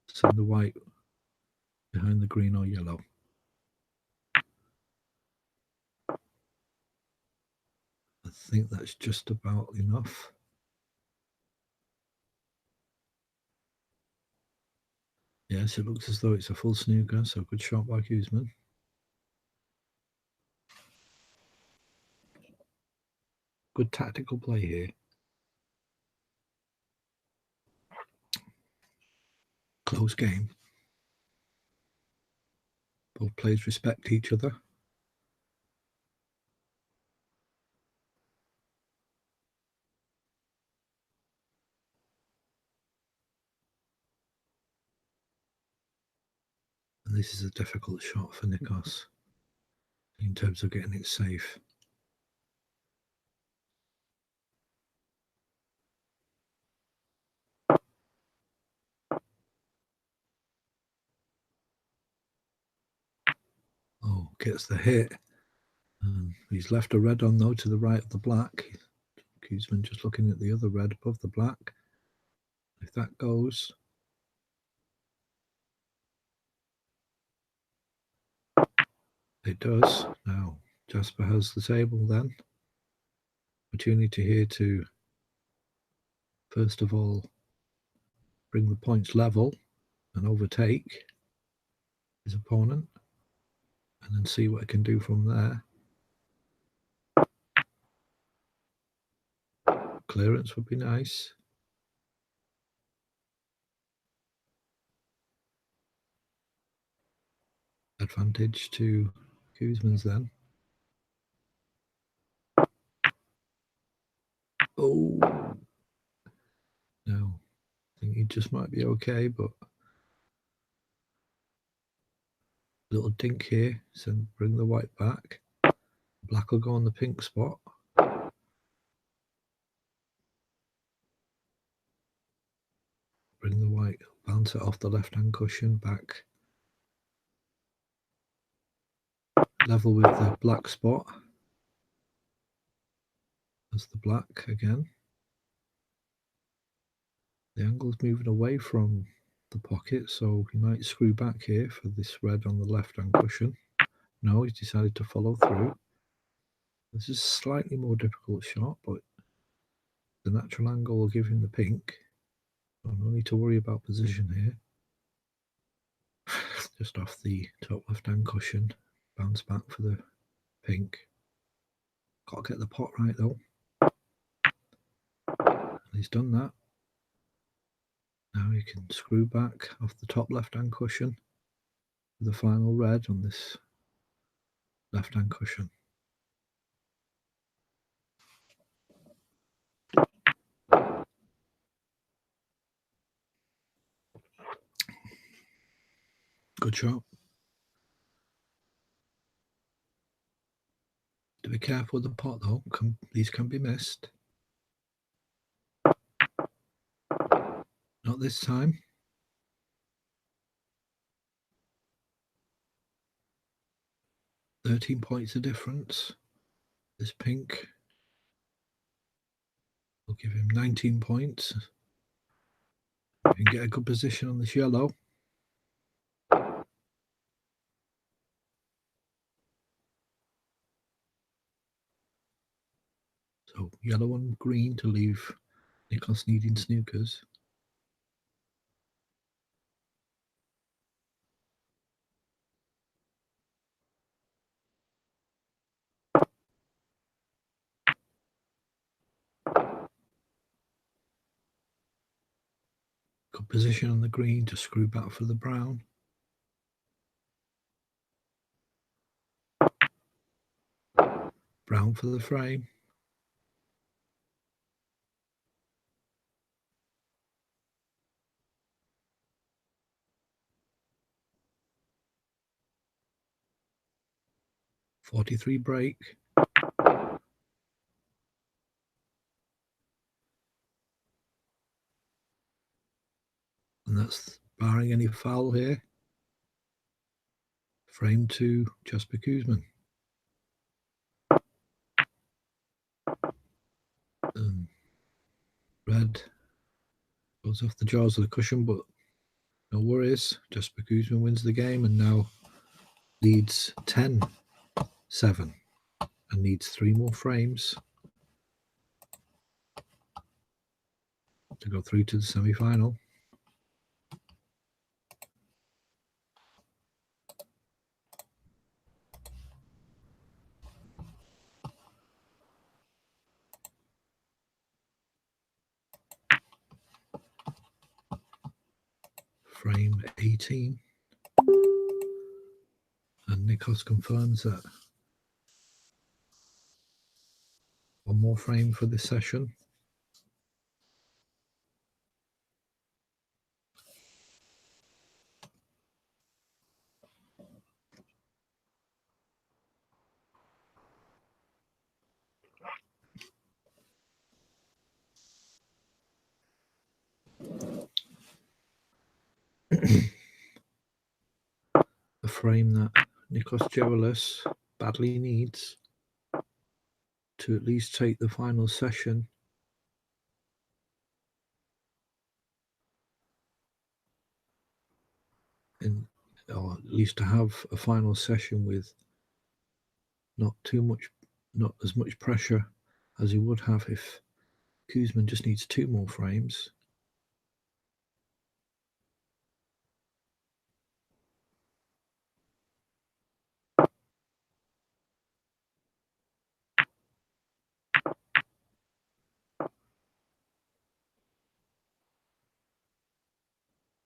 Send the white behind the green or yellow. I think that's just about enough. Yes, it looks as though it's a full snooker, so good shot by Guzman. Good tactical play here. Close game. Both players respect each other. And this is a difficult shot for Nikos in terms of getting it safe. Oh, gets the hit. And he's left a red on though to the right of the black. Guzman just looking at the other red above the black. If that goes, it does. Now Jasper has the table then. Opportunity here to first of all bring the points level and overtake his opponent, and then see what it can do from there. Clearance would be nice. Advantage to Guzman's then. Oh, no. I think he just might be okay, but little dink here. So bring the white back. Black will go on the pink spot. Bring the white, bounce it off the left-hand cushion back. Level with the black spot. That's the black again. The angle's moving away from the pocket, so he might screw back here for this red on the left-hand cushion. No, he's decided to follow through. This is a slightly more difficult shot, but the natural angle will give him the pink. So no need to worry about position here. Just off the top left-hand cushion. Bounce back for the pink. Got to get the pot right though. And he's done that. Now you can screw back off the top left-hand cushion with the final red on this left-hand cushion. Good shot. To be careful with the pot though, these can be missed. Not this time. "13 points of difference. This pink will give him 19 points. You can get a good position on this yellow. So yellow and green to leave Nikos needing snookers. Good position on the green to screw back for the brown. Brown for the frame. .43 break. And that's barring any foul here. Frame to Jasper Kuzman. Red goes off the jaws of the cushion, but no worries. Jasper Kuzman wins the game and now leads 10-7 and needs 3 more frames to go through to the semi-final. Frame 18. And Nikos confirms that 1 more frame for this session. A frame that Nikos Gevelis badly needs to at least take the final session or at least to have a final session with not as much pressure as he would have if Kuzman just needs 2 more frames.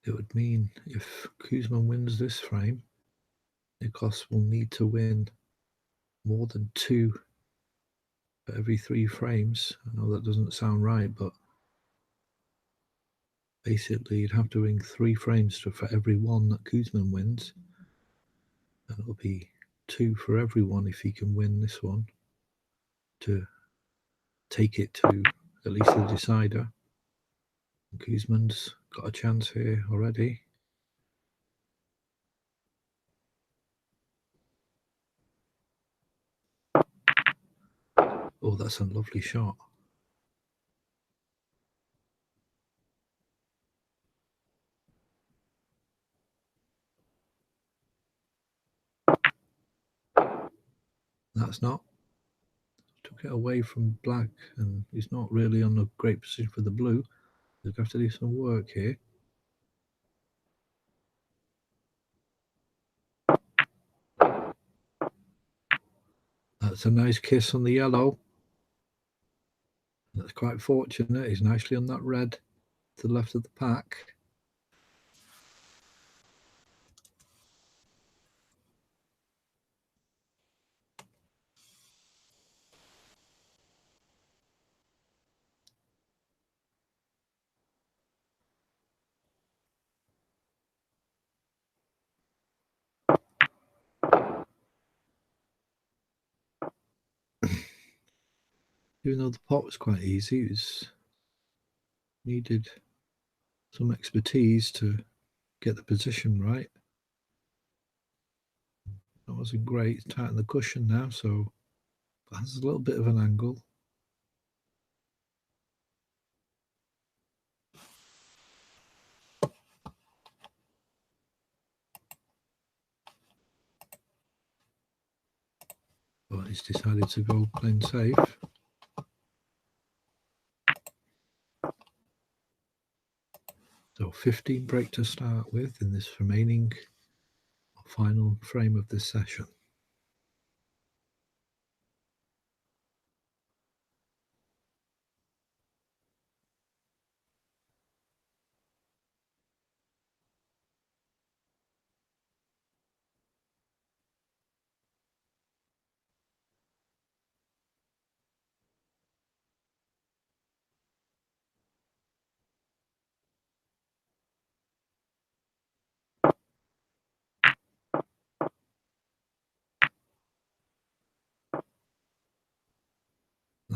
It would mean if Kuzman wins this frame, Nikos will need to win more than 2 for every 3 frames. I know that doesn't sound right, but basically you'd have to win 3 frames for every 1 that Kuzman wins. And it'll be 2 for every 1 if he can win this one to take it to at least the decider. And Kuzman's got a chance here already. Oh, that's a lovely shot. That's not. Took it away from black, and he's not really on a great position for the blue. He's going to have to do some work here. That's a nice kiss on the yellow. That's quite fortunate. He's nicely on that red to the left of the pack. Even though the pot was quite easy, it needed some expertise to get the position right. That wasn't great. Tighten the cushion now, so it has a little bit of an angle. But he's decided to go playing safe. So 15 break to start with in this remaining final frame of this session.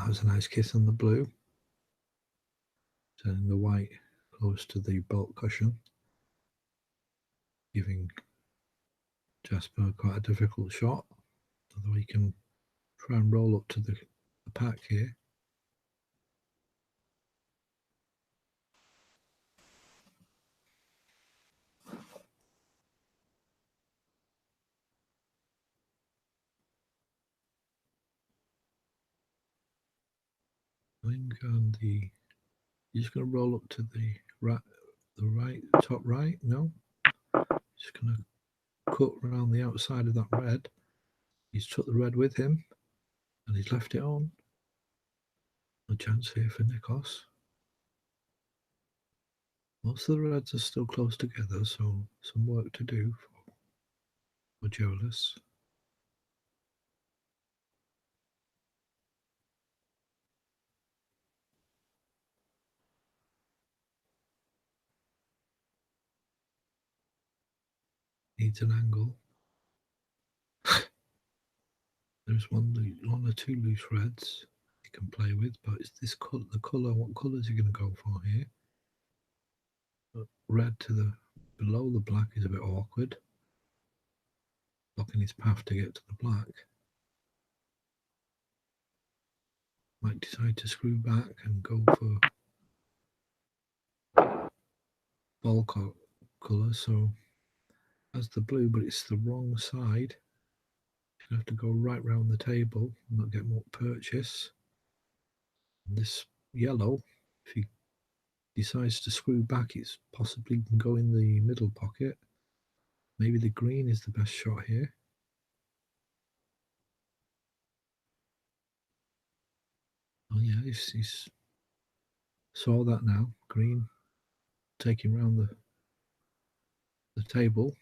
that was a nice kiss on the blue. Turning the white close to the bolt cushion, giving Jasper quite a difficult shot, although he can try and roll up to the pack here. I think you're just going to roll up to the right, top right. No, just going to cut around the outside of that red. He's took the red with him, and he's left it on. No chance here for Nikos. Most of the reds are still close together, so some work to do for Jolis. Needs an angle. There's one or two loose reds you can play with, but it's this color. The color. What color is he going to go for here? Red to the below the black is a bit awkward, blocking his path to get to the black. Might decide to screw back and go for ball color. So that's the blue, but it's the wrong side. You have to go right round the table and not get more purchase. And this yellow, if he decides to screw back, it's possibly can go in the middle pocket. Maybe the green is the best shot here. Oh yeah, he's saw that now. Green taking round the table.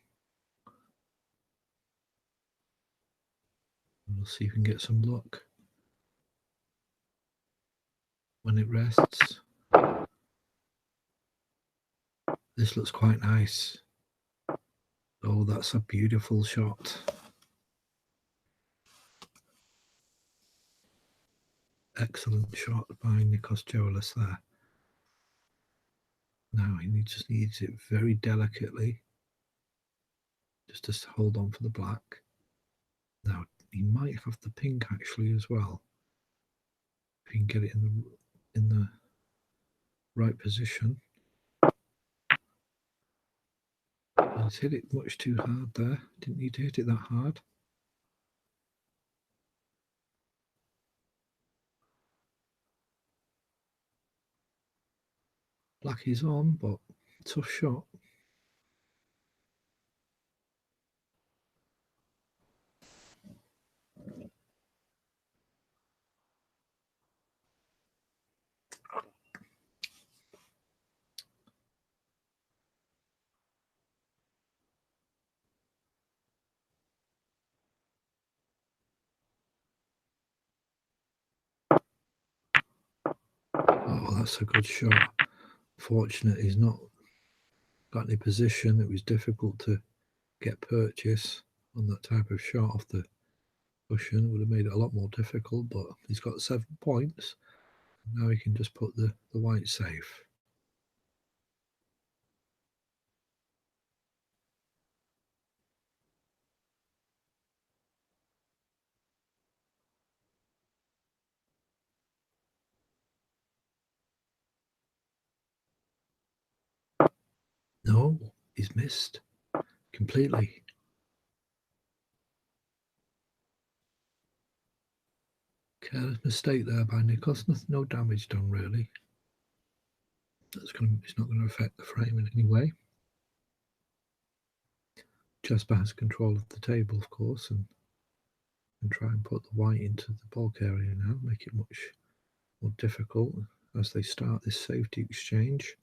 And we'll see if we can get some luck when it rests. This looks quite nice. Oh, that's a beautiful shot. Excellent shot by Nikos Jolis there. Now he just needs it very delicately, just to hold on for the black. Now he might have the pink actually as well. If he can get it in the right position. He's hit it much too hard there. Didn't need to hit it that hard. Black is on, but tough shot. Oh, that's a good shot. Fortunate he's not got any position. It was difficult to get purchase on that type of shot off the cushion. It would have made it a lot more difficult, but he's got 7 points. Now he can just put the white safe. No, he's missed completely. Careless mistake there by Nikos. No damage done really. It's not going to affect the frame in any way. Jasper has control of the table, of course, and try and put the white into the bulk area now, make it much more difficult as they start this safety exchange.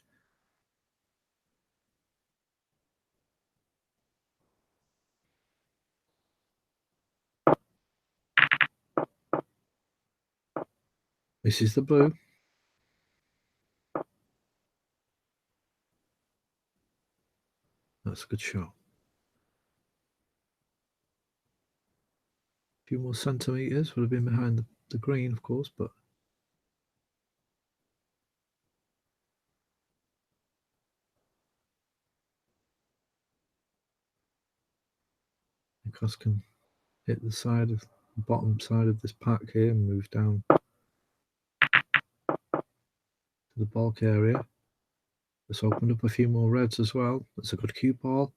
This is the blue. That's a good shot. A few more centimetres would have been behind the green, of course, but Nikos can hit the side of the bottom side of this pack here and move down to the bulk area. Let's open up a few more reds as well. That's a good cue ball.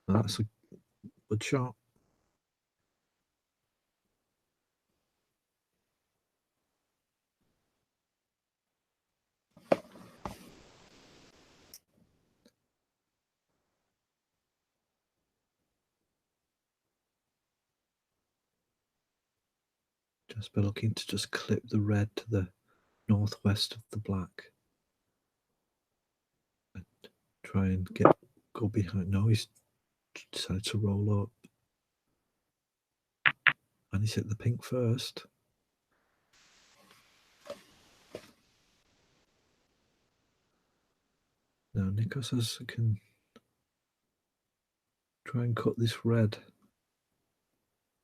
And that's a good shot. Jasper looking to just clip the red to the northwest of the black. And try and go behind. No, he's decided to roll up. And he's hit the pink first. Now Nikos can try and cut this red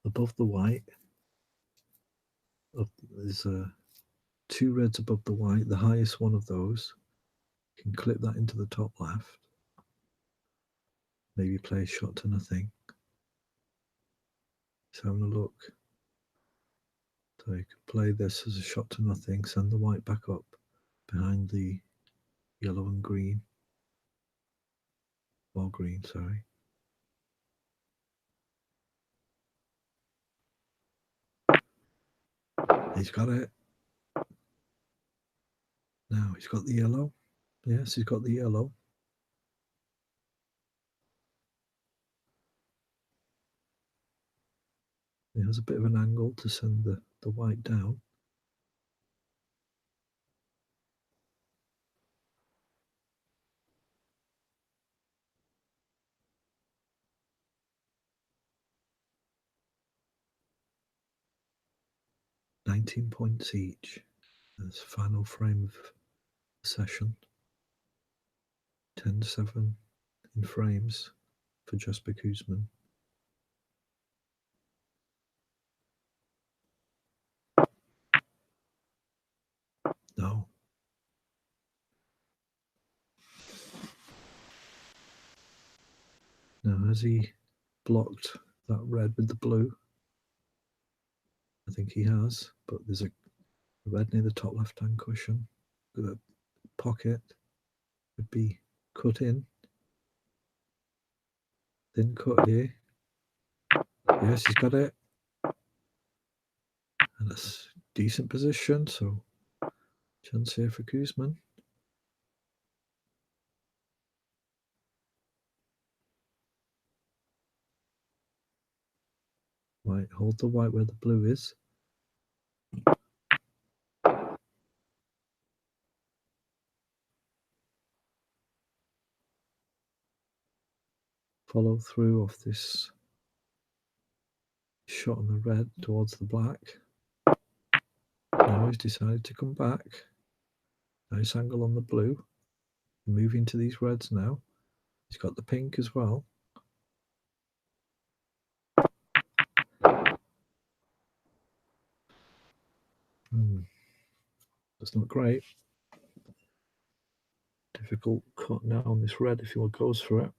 above the white. There's two reds above the white. The highest one of those. Can clip that into the top left. Maybe play a shot to nothing. He's having a look. So you could play this as a shot to nothing, send the white back up behind the yellow and green. Or green, sorry. He's got it. Now he's got the yellow. Yes, he's got the yellow. He has a bit of an angle to send the white down. $19 points each. That's the final frame of the session. 10-7 in frames for Jasper Kuzman. No. Now, has he blocked that red with the blue? I think he has, but there's a red near the top left-hand cushion with a pocket. Would be cut in. Thin cut here. Yes, he's got it. And that's decent position, so chance here for Kuzman. Right, hold the white where the blue is. Follow through off this shot on the red towards the black. Now he's decided to come back. Nice angle on the blue. Moving to these reds now. He's got the pink as well. Doesn't look great. Difficult cut now on this red if he goes for it.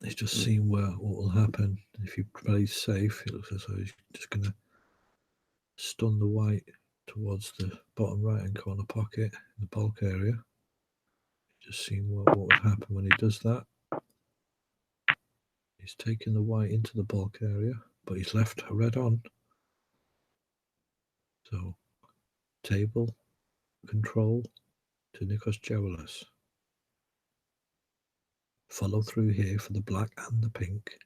He's just seeing what will happen. If he plays safe, it looks as though he's just going to stun the white towards the bottom right hand corner pocket in the bulk area. Just seeing what would happen when he does that. He's taking the white into the bulk area, but he's left a red on. So table control to Nikos Geoulas. Follow through here for the black and the pink.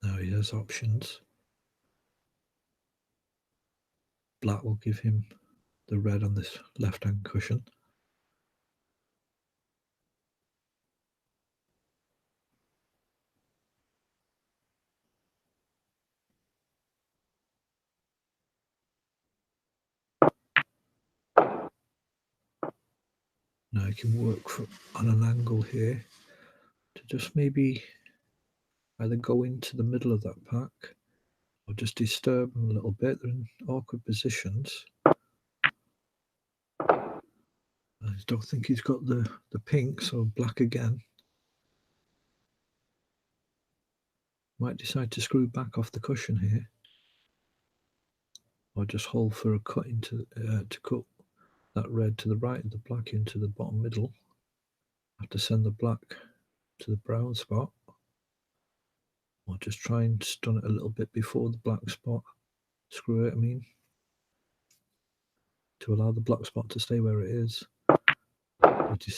Now he has options. Black will give him the red on this left-hand cushion. Now I can work on an angle here to just maybe either go into the middle of that pack or just disturb them a little bit. They're in awkward positions. I don't think he's got the pink, so black again. Might decide to screw back off the cushion here, or just hold for a cut into to cut that red to the right of the black into the bottom middle. I have to send the black to the brown spot, or just try and stun it a little bit before the black spot. Screw it, I mean, to allow the black spot to stay where it is.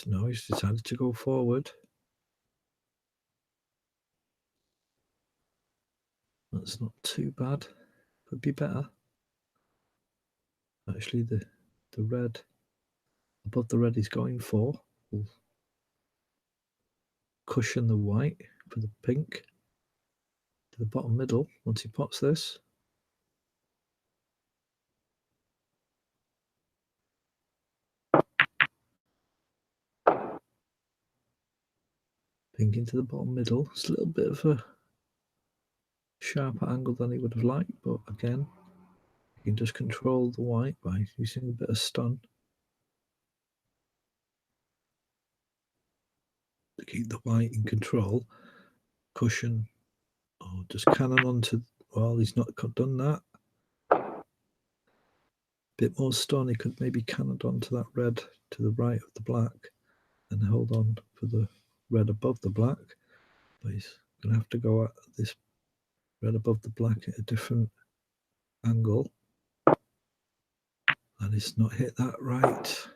No, he's decided to go forward. That's not too bad. Could be better. Actually, the red above the red he's going for will cushion the white for the pink to the bottom middle once he pots this. Pink into the bottom middle. It's a little bit of a sharper angle than he would have liked, but again, you can just control the white by using a bit of stun to keep the white in control. Cushion, or just cannon onto, well, he's not done that. Bit more stun, he could maybe cannon onto that red to the right of the black and hold on for the red above the black. But he's going to have to go at this red above the black at a different angle. And it's not hit that right.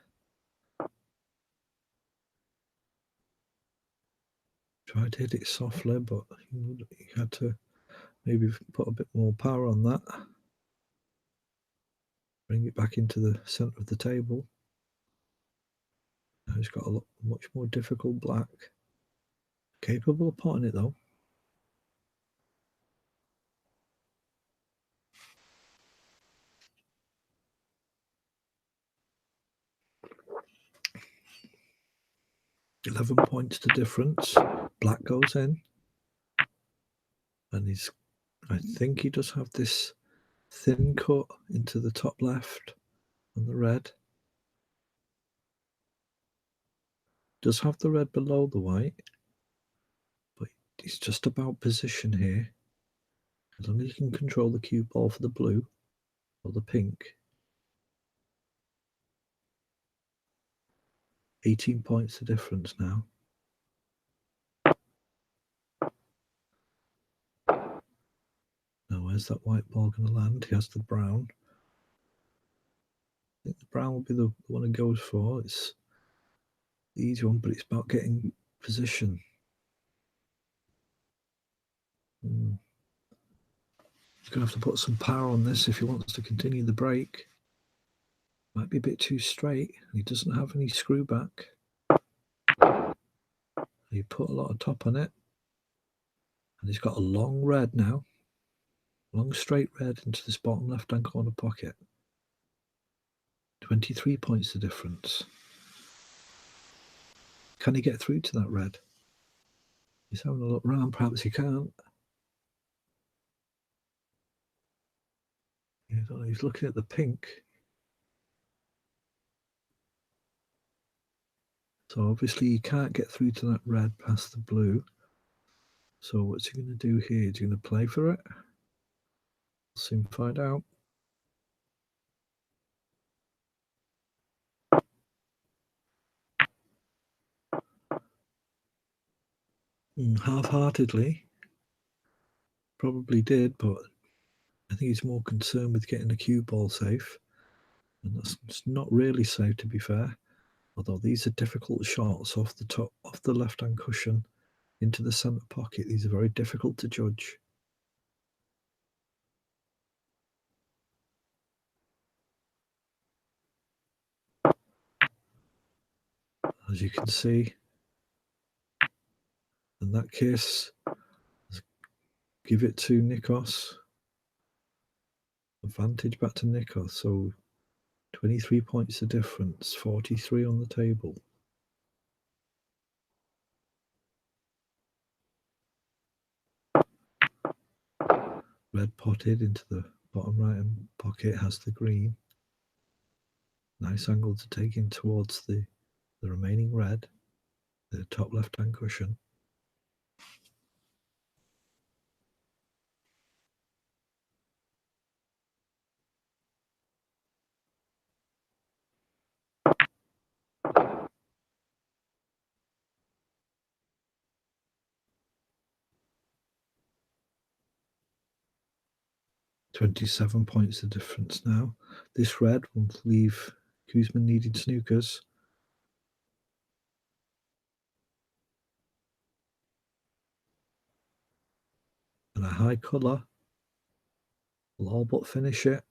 Tried to hit it softly, but he had to maybe put a bit more power on that. Bring it back into the center of the table. Now he's got a much more difficult black. Capable of potting it though. $11 points to difference. Black goes in. And I think he does have this thin cut into the top left on the red. Does have the red below the white, but he's just about position here. As long as you can control the cue ball for the blue or the pink. 18 points the difference now. Now where's that white ball going to land? He has the brown. I think the brown will be the one he goes for. It's the easy one, but it's about getting position. He's going to have to put some power on this if he wants to continue the break. Might be a bit too straight. He doesn't have any screw back. He put a lot of top on it. And he's got a long red now. Long straight red into this bottom left-hand corner pocket. 23 points the difference. Can he get through to that red? He's having a look round. Perhaps he can't. He's looking at the pink. So obviously he can't get through to that red past the blue. So what's he going to do here? Is he going to play for it? We'll soon find out. Half-heartedly. Probably did, but I think he's more concerned with getting the cue ball safe. And that's not really safe, to be fair. Although these are difficult shots off the top, off the left-hand cushion into the centre pocket. These are very difficult to judge. As you can see, in that case, give it to Nikos. Advantage back to Nikos. So 23 points the difference, 43 on the table. Red potted into the bottom right hand pocket, has the green. Nice angle to take in towards the remaining red, the top left hand cushion. $27 points the difference now. This red will leave Guzman needing snookers. And a high colour will all but finish it.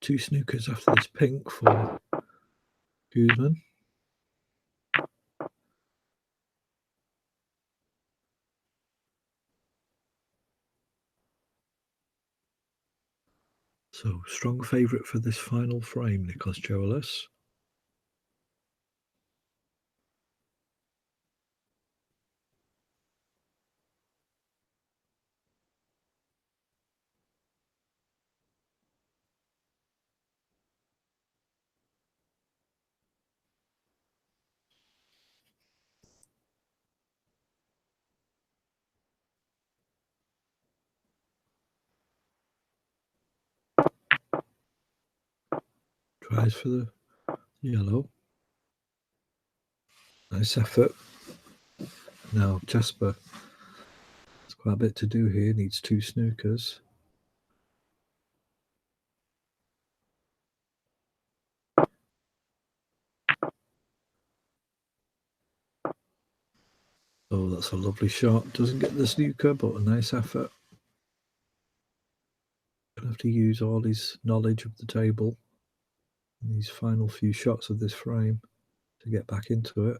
Two snookers after this pink for Guzman. So strong favourite for this final frame, Nikos Joalis. Tries for the yellow. Nice effort. Now Jasper has quite a bit to do here, needs two snookers. Oh, that's a lovely shot. Doesn't get the snooker, but a nice effort. Gonna have to use all his knowledge of the table in these final few shots of this frame to get back into it.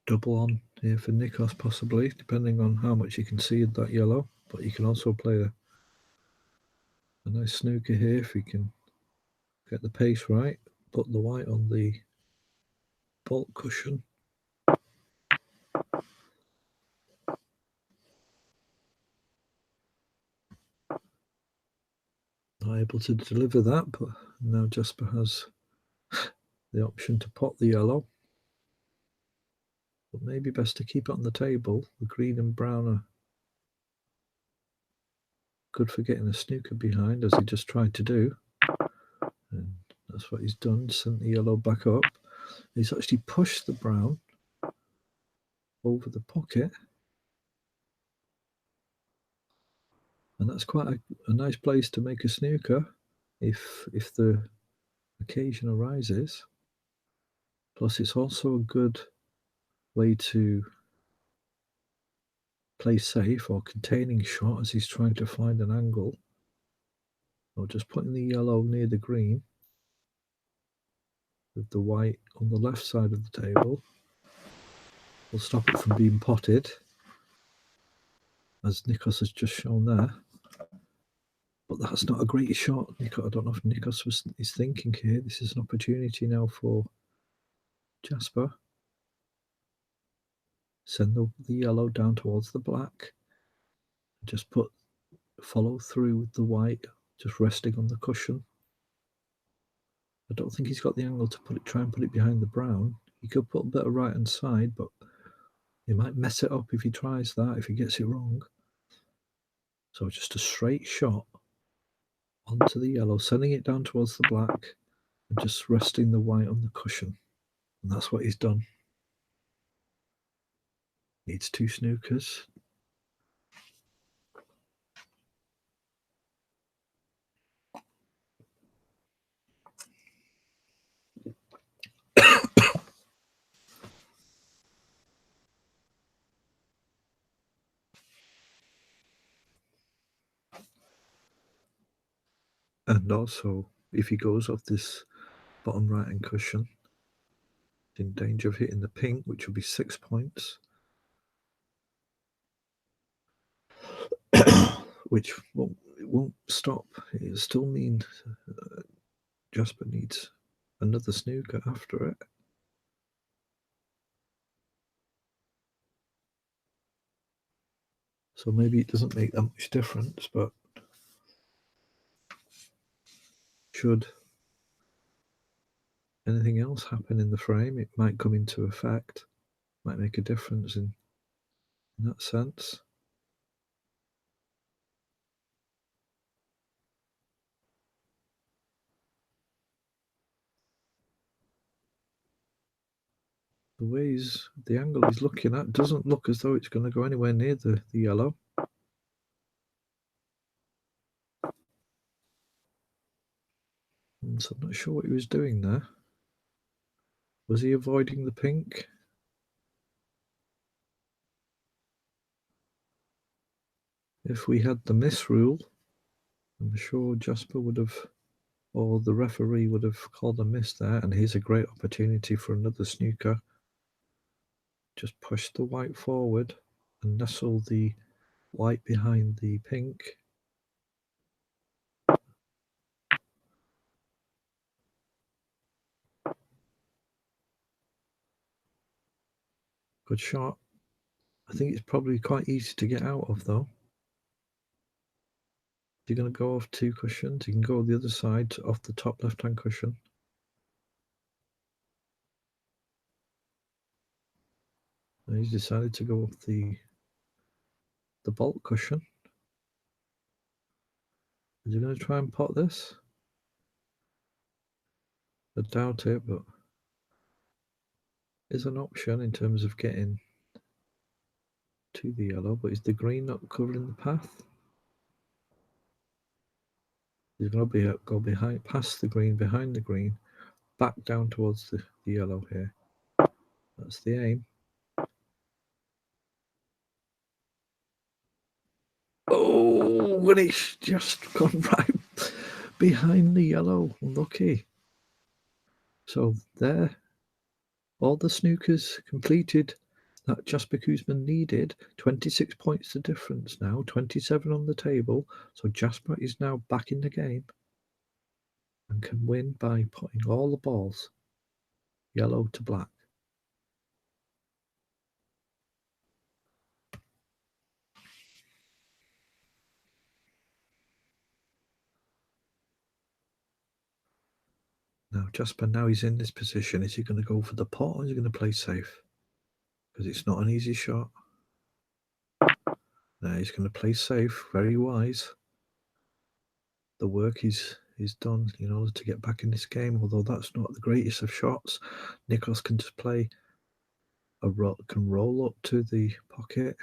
Double on here for Nikos, possibly, depending on how much you can see in that yellow. But you can also play a nice snooker here if you can get the pace right. Put the white on the bolt cushion. Not able to deliver that, but now Jasper has the option to pot the yellow. But maybe best to keep it on the table. The green and brown are good for getting a snooker behind, as he just tried to do. And that's what he's done, sent the yellow back up. He's actually pushed the brown over the pocket. And that's quite a nice place to make a snooker if the occasion arises. Plus, it's also a good way to play safe or containing shot as he's trying to find an angle. Or just putting the yellow near the green with the white on the left side of the table will stop it from being potted, as Nikos has just shown there. But that's not a great shot. I don't know if Nikos is thinking here. This is an opportunity now for Jasper. Send the yellow down towards the black. Just follow through with the white, just resting on the cushion. I don't think he's got the angle to try and put it behind the brown. He could put a bit of right hand side, but he might mess it up if he tries that, if he gets it wrong. So just a straight shot onto the yellow, sending it down towards the black, and just resting the white on the cushion. And that's what he's done. Needs two snookers. And also, if he goes off this bottom right-hand cushion, in danger of hitting the pink, which will be 6 points, which won't stop. It'll still mean Jasper needs another snooker after it. So maybe it doesn't make that much difference, but should anything else happen in the frame, it might come into effect, might make a difference in that sense. The angle he's looking at doesn't look as though it's going to go anywhere near the yellow. So I'm not sure what he was doing there. Was he avoiding the pink? If we had the miss rule, I'm sure Jasper would have, or the referee would have called a miss there, and here's a great opportunity for another snooker. Just push the white forward and nestle the white behind the pink. Good shot. I think it's probably quite easy to get out of, though. You're going to go off 2 cushions. You can go the other side off the top left-hand cushion. And he's decided to go off the bolt cushion. Is he going to try and pot this? I doubt it, but is an option in terms of getting to the yellow. But is the green not covering the path? He's going to go behind, past the green, behind the green, back down towards the yellow here. That's the aim. Oh, and it's just gone right behind the yellow. Unlucky. So there, all the snookers completed that Jasper Koosman needed. 26 points the difference now, 27 on the table. So Jasper is now back in the game and can win by putting all the balls yellow to black. Now Jasper, now he's in this position. Is he going to go for the pot or is he going to play safe? Because it's not an easy shot. No, he's going to play safe, very wise. The work is done in order to get back in this game, although that's not the greatest of shots. Nikos can just play can roll up to the pocket,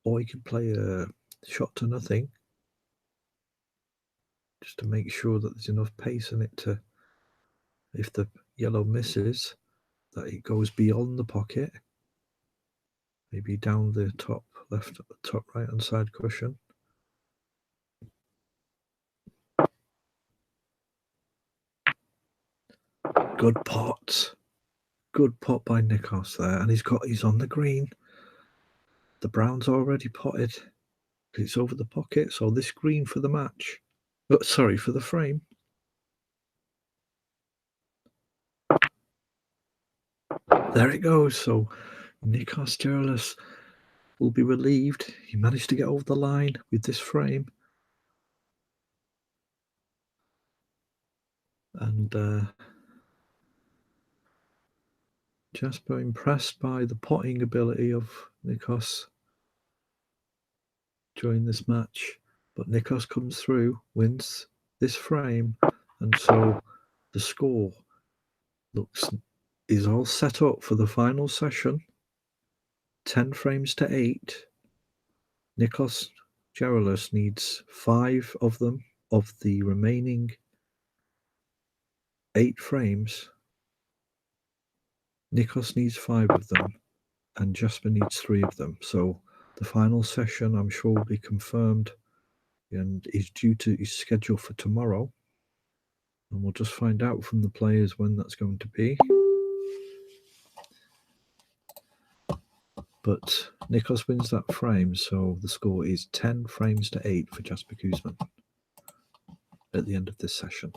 or he can play a shot to nothing, just to make sure that there's enough pace in it to, if the yellow misses, that it goes beyond the pocket, maybe down the top left, top right hand side cushion. Good pot. Good pot by Nikos there, and he's on the green. The brown's already potted. It's over the pocket, so this green for the match. Sorry, for the frame. There it goes. So Nikos Gerlis will be relieved. He managed to get over the line with this frame. And Jasper impressed by the potting ability of Nikos during this match. But Nikos comes through, wins this frame, and so the score is all set up for the final session. 10 frames to 8. Nikos Gerlis needs 5 of them, of the remaining 8 frames. Nikos needs 5 of them, and Jasper needs 3 of them. So the final session, I'm sure, will be confirmed and is scheduled for tomorrow. And we'll just find out from the players when that's going to be. But Nikos wins that frame, so the score is 10 frames to 8 for Jasper Kuzman at the end of this session.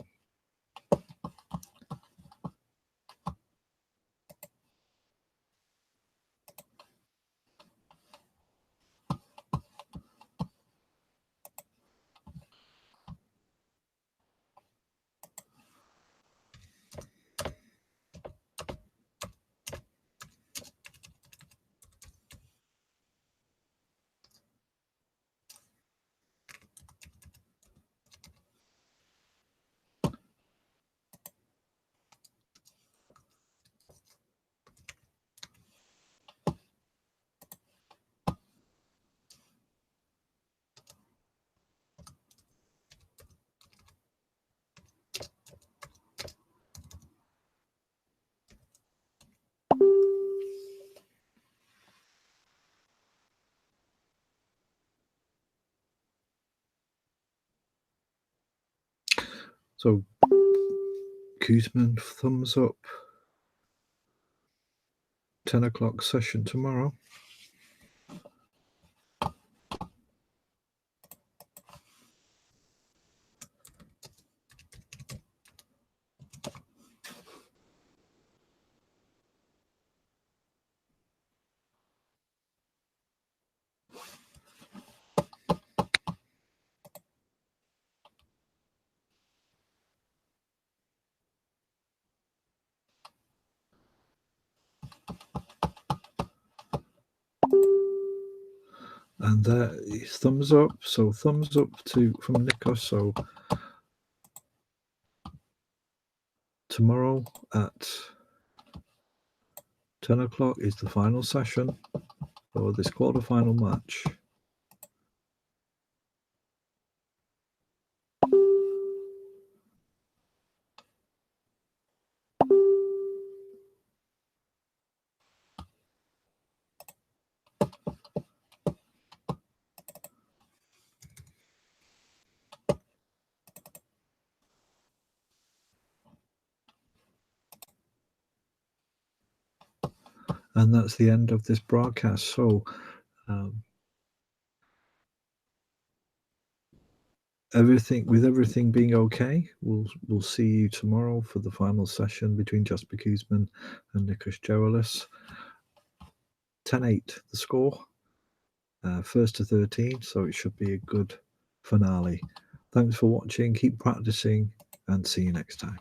So Kuzman, thumbs up. 10 o'clock session tomorrow. And there is thumbs up. So thumbs up from Nikos. So tomorrow at 10 o'clock is the final session for this quarterfinal match. And that's the end of this broadcast. So everything being okay, we'll see you tomorrow for the final session between Jasper Kuzman and Nikos Gerolis. 10-8 the score, first to 13, so it should be a good finale. Thanks for watching, keep practicing, and see you next time.